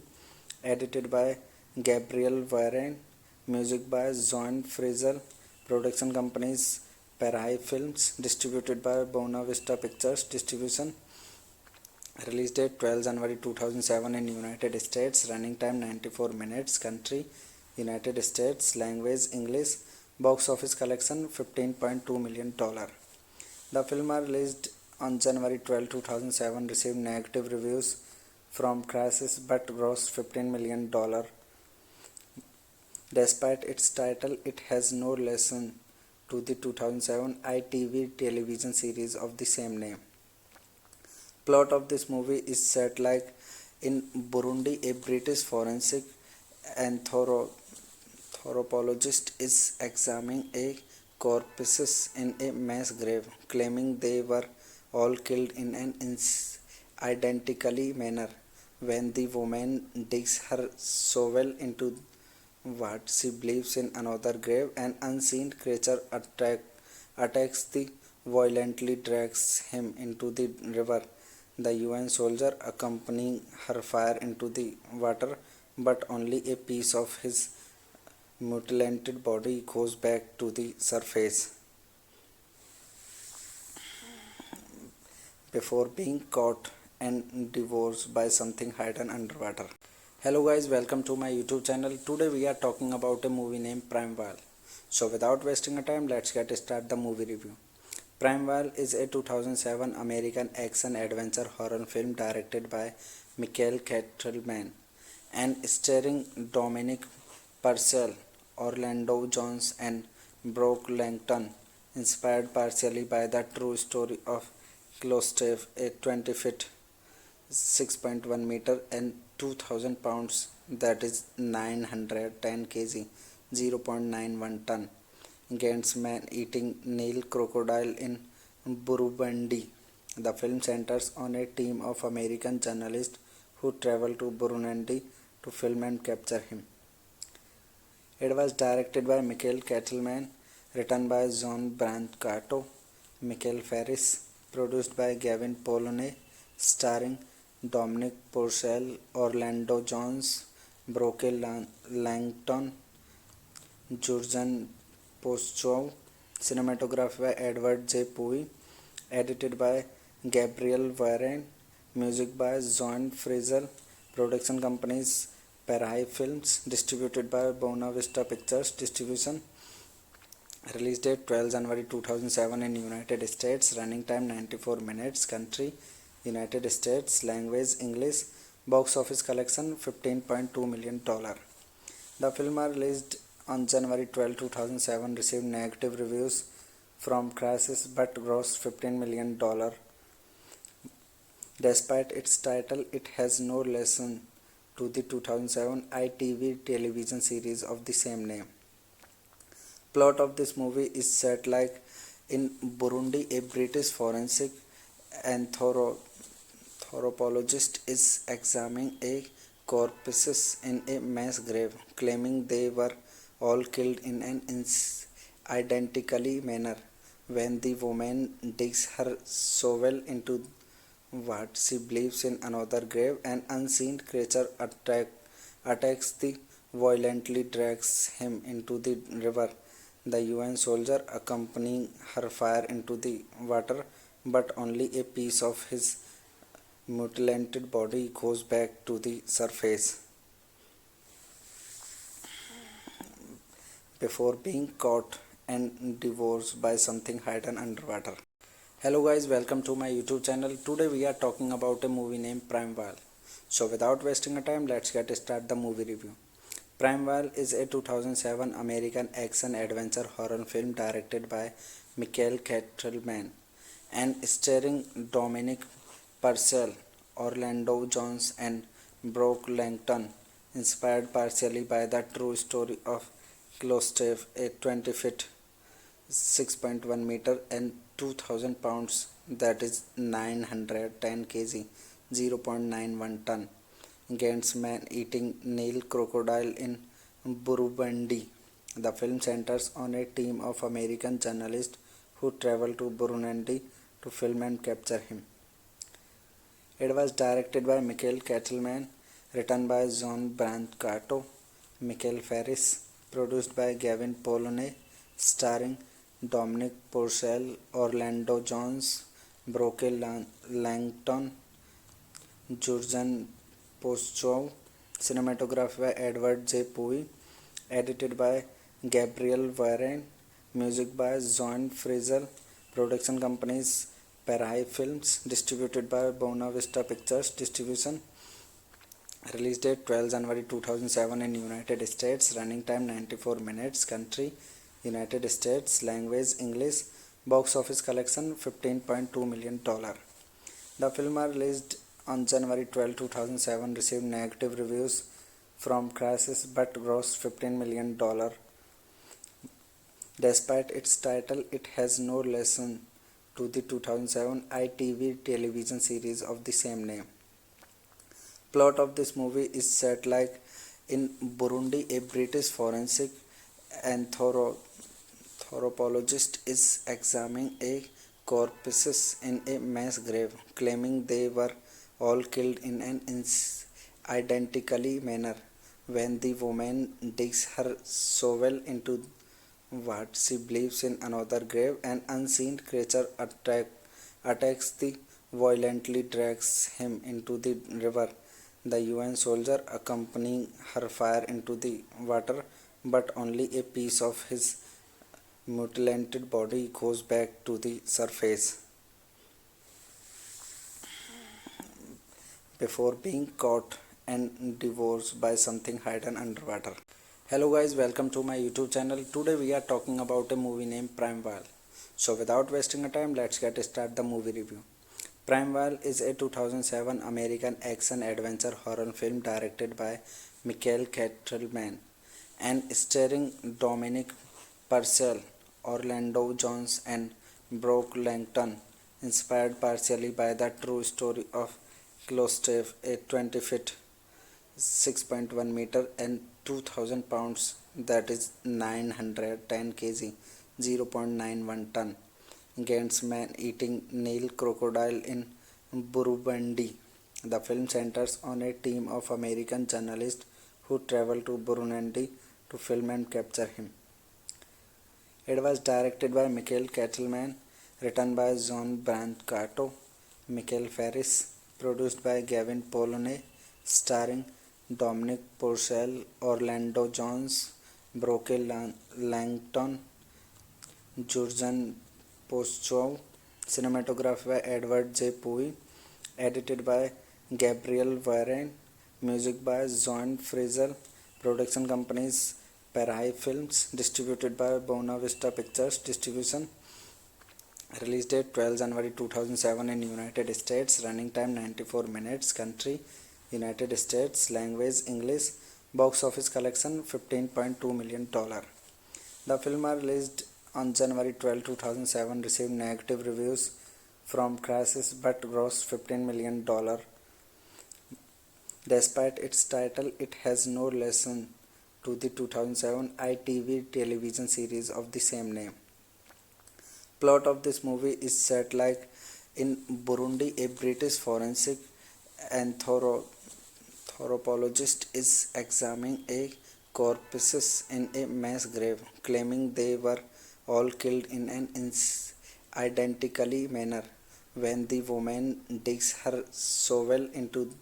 edited by Gabriel Varane, music by John Frizzle, production companies Parai Films, distributed by Buena Vista Pictures Distribution. Release date 12 January 2007 in United States. Running time 94 minutes. Country United States. Language English. Box office collection $15.2 million. The film was released on January 12, 2007. Received negative reviews from critics but grossed $15 million. Despite its title, it has no relation to the 2007 ITV television series of the same name. Plot of this movie is set like in Burundi. A British forensic anthropologist is examining a corpses in a mass grave, claiming they were all killed in an identically manner. When the woman digs her shovel into what she believes in another grave, an unseen creature attacks the violently drags him into the river. The UN soldier accompanying her fire into the water, but only a piece of his mutilated body goes back to the surface before being caught and devoured by something hidden underwater. Hello guys, welcome to my YouTube channel. Today we are talking about a movie named Primeval. So without wasting a time, let's get start the movie review. Primeval is a 2007 American action adventure horror film directed by Michael Kettleman and starring Dominic Purcell, Orlando Jones, and Brooke Langton, inspired partially by the true story of Klostef, a 20 feet 6.1 meter and 2000 pounds, that is 910 kg, 0.91 ton, against man-eating Nile crocodile in Burundi. The film centers on a team of American journalists who travel to Burundi to film and capture him. It was directed by Michael Kettleman, written by John Brancato, Michael Ferris, produced by Gavin Polone, starring Dominic Purcell, Orlando Jones, Brooke Langton, Jurgen Postchow, cinematography by Edward J. Pui, edited by Gabriel Varane, music by John Frizzle, production companies Parai Films, distributed by Buena Vista Pictures Distribution. Release date 12 January 2007 in United States. Running time 94 minutes. Country United States. Language English. Box office collection $15.2 million. The film was released on January 12, 2007. Received negative reviews from critics but grossed $15 million. Despite its title, it has no relation to the 2007 ITV television series of the same name. Plot of this movie is set like in Burundi. A British forensic anthropologist is examining a corpses in a mass grave, claiming they were all killed in an identically manner. When the woman digs her shovel into what she believes in another grave, an unseen creature attacks the violently drags him into the river. The UN soldier accompanying her fire into the water, but only a piece of his mutilated body goes back to the surface before being caught and devoured by something hidden underwater. Hello guys, welcome to my YouTube channel. Today we are talking about a movie named Primeval. So without wasting a time, let's get started the movie review. Primeval is a 2007 American action-adventure horror film directed by Michael Kettleman and starring Dominic Purcell, Orlando Jones, and Brooke Langton, inspired partially by the true story of Gustav, a 20-feet (6.1 meters) and 2,000 pounds, that is 910 kg (0.91 ton) against man-eating Nile crocodile in Burundi. The film centers on a team of American journalists who travel to Burundi to film and capture him. It was directed by Michael Kettleman, written by John Brancato, Michael Ferris, produced by Gavin Polone, starring Dominic Purcell, Orlando Jones, Brooke Langton, Jurgen Postchow, cinematography by Edward J. Pui, edited by Gabriel Varane, music by John Frizzell, production companies Parai Films, distributed by Buena Vista Pictures Distribution. Release date 12 January 2007 in United States. Running time 94 minutes. Country United States. Language English. Box office collection $15.2 million. The film was released on January 12, 2007. Received negative reviews from critics but grossed $15 million. Despite its title, it has no relation to the 2007 ITV television series of the same name. Plot of this movie is set like in Burundi. A British forensic anthropologist is examining a corpses in a mass grave, claiming they were all killed in an identically manner. When the woman digs her shovel into what she believes in another grave, an unseen creature attacks the violently drags him into the river. The UN soldier accompanying her fire into the water, but only a piece of his mutilated body goes back to the surface before being caught and devoured by something hidden underwater. Hello guys, welcome to my YouTube channel. Today we are talking about a movie named Primeval. So without wasting a time, let's get started the movie review. Primeval is a 2007 American action-adventure horror film directed by Michael Kettleman and starring Dominic Purcell, Orlando Jones, and Brooke Langton, inspired partially by the true story of Gustav, a 20-feet (6.1 meters) and 2,000 pounds, that is 910 kg (0.91 ton) against man-eating Nile crocodile in Burundi. The film centers on a team of American journalists who travel to Burundi to film and capture him. It was directed by Michael Kettleman, written by John Brancato, Michael Ferris, produced by Gavin Polone, starring Dominic Purcell, Orlando Jones, Brooke Langton, Jurgen Postchov, cinematography by Edward J. Pui, edited by Gabriel Varane, music by John Frizzell, production companies Parai Films, distributed by Buena Vista Pictures Distribution, release date 12 January 2007 in United States, running time 94 minutes, country United States, language English, box office collection $15.2 million. The film released on January 12, 2007, received negative reviews from critics but grossed $15 million. Despite its title, it has no relation to the 2007 ITV television series of the same name. Plot of this movie is set like in Burundi. A British forensic anthropologist is examining a corpses in a mass grave, claiming they were all killed in an identically manner. When the woman digs her shovel into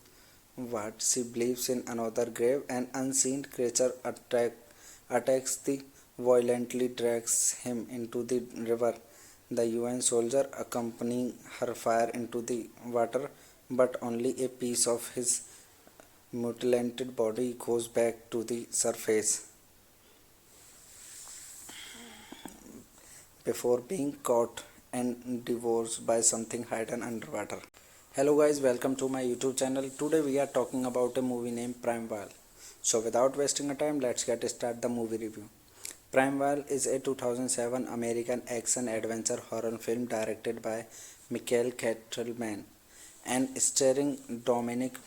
what she believes in another grave, an unseen creature attacks the violently drags him into the river. The UN soldier accompanying her fire into the water, but only a piece of his mutilated body goes back to the surface before being caught and devoured by something hidden underwater. Hello guys, welcome to my YouTube channel. Today we are talking about a movie named Primeval. So without wasting a time, let's get started the movie review. Primeval is a 2007 American action adventure horror film directed by Michael Kettleman and starring Dominic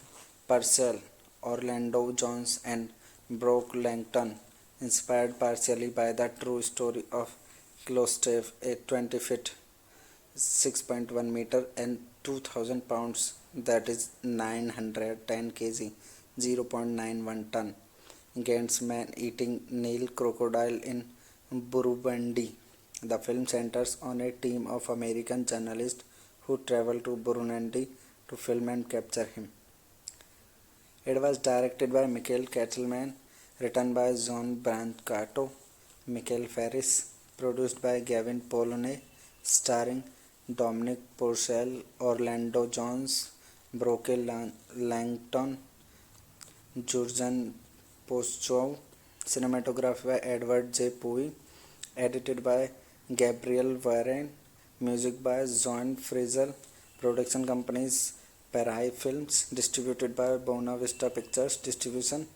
Purcell, Orlando Jones and Brooke Langton, inspired partially by the true story of Klostef, a 20 feet 6.1 meter and 2000 pounds, that is 910 kg 0.91 ton, against man-eating Nile crocodile in Burundi. The film centers on a team of American journalists who travel to Burundi to film and capture him. It was directed by Michael Kettleman, written by John Brancato, Michael Ferris, produced by Gavin Polone, starring Dominic Purcell, Orlando Jones, Brooke Langton, Jurgen Postchov, cinematography by Edward J. Pui, edited by Gabriel Varane, music by John Frizzell, production companies Parai Films, distributed by Buena Vista Pictures Distribution,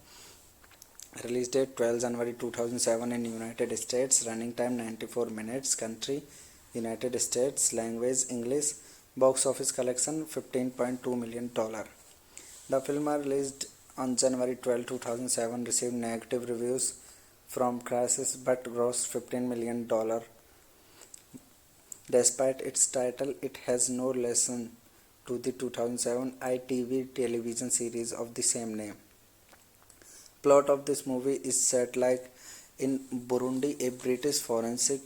release date 12 January 2007 in United States, running time 94 minutes, country United States, language English, box office collection $15.2 million. The film released on January 12, 2007, received negative reviews from critics but grossed $15 million. Despite its title, it has no relation to the 2007 ITV television series of the same name. Plot of this movie is set like in Burundi. A British forensic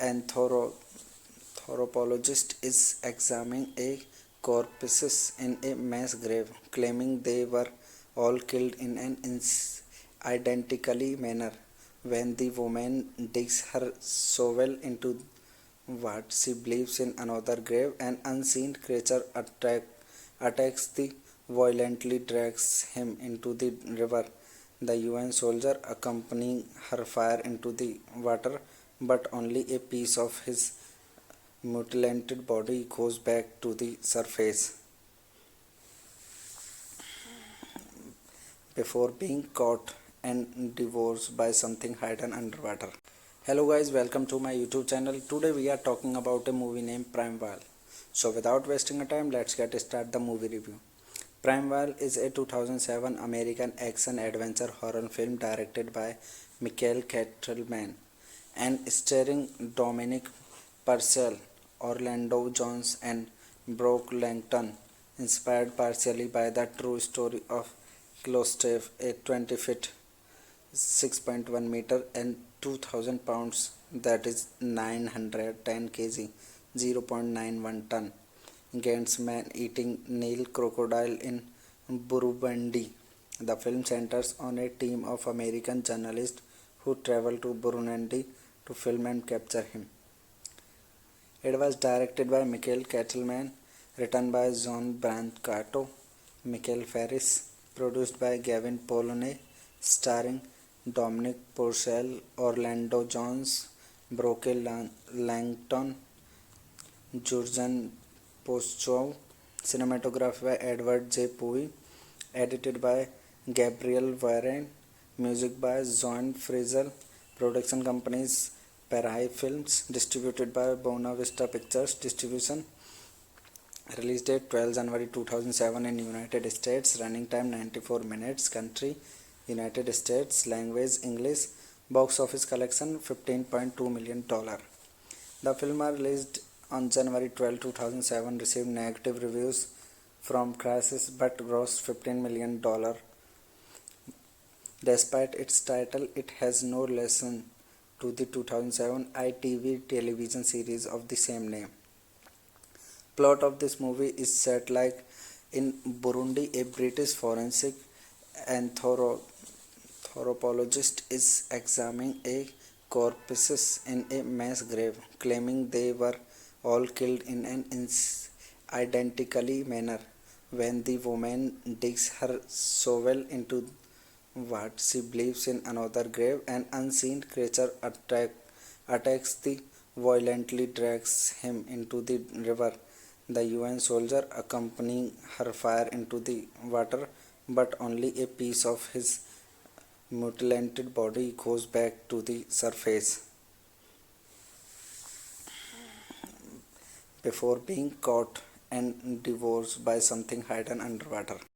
anthropologist is examining a corpses in a mass grave, claiming they were all killed in an identically manner. When the woman digs her shovel into what she believes in another grave, an unseen creature attacks the violently drags him into the river. The UN soldier accompanying her fire into the water, but only a piece of his mutilated body goes back to the surface before being caught and devoured by something hidden underwater. Hello guys, welcome to my YouTube channel. Today we are talking about a movie named Primeval. So without wasting a time, let's get started the movie review. Primeval is a 2007 American action adventure horror film directed by Michael Kettleman and starring Dominic Purcell, Orlando Jones and Brooke Langton, inspired partially by the true story of Klostef, a 20 feet 6.1 meter and 2000 pounds, that is 910 kg 0.91 ton, against man-eating Nile crocodile in Burundi. The film centers on a team of American journalists who travel to Burundi to film and capture him. It was directed by Michael Kettleman, written by John Brancato, Michael Ferris, produced by Gavin Polone, starring Dominic Purcell, Orlando Jones, Broke Langton, Jurgen Postchow, cinematography by Edward J. Pui, edited by Gabriel Varane, music by John Frizzell, production companies Parai Films, distributed by Buena Vista Pictures Distribution, release date 12 January 2007 in United States, running time 94 minutes, country United States, language English, box office collection $15.2 million. The film was released on January 12, 2007, received negative reviews from critics but grossed $15 million. Despite its title, it has no relation to the 2007 ITV television series of the same name. Plot of this movie is set like in Burundi. A British forensic anthropologist is examining a corpses in a mass grave, claiming they were all killed in an identically manner. When the woman digs her shovel into what she believes in another grave, an unseen creature attacks the violently drags him into the river. The UN soldier accompanying her fire into the water, but only a piece of his mutilated body goes back to the surface before being caught and devoured by something hidden underwater.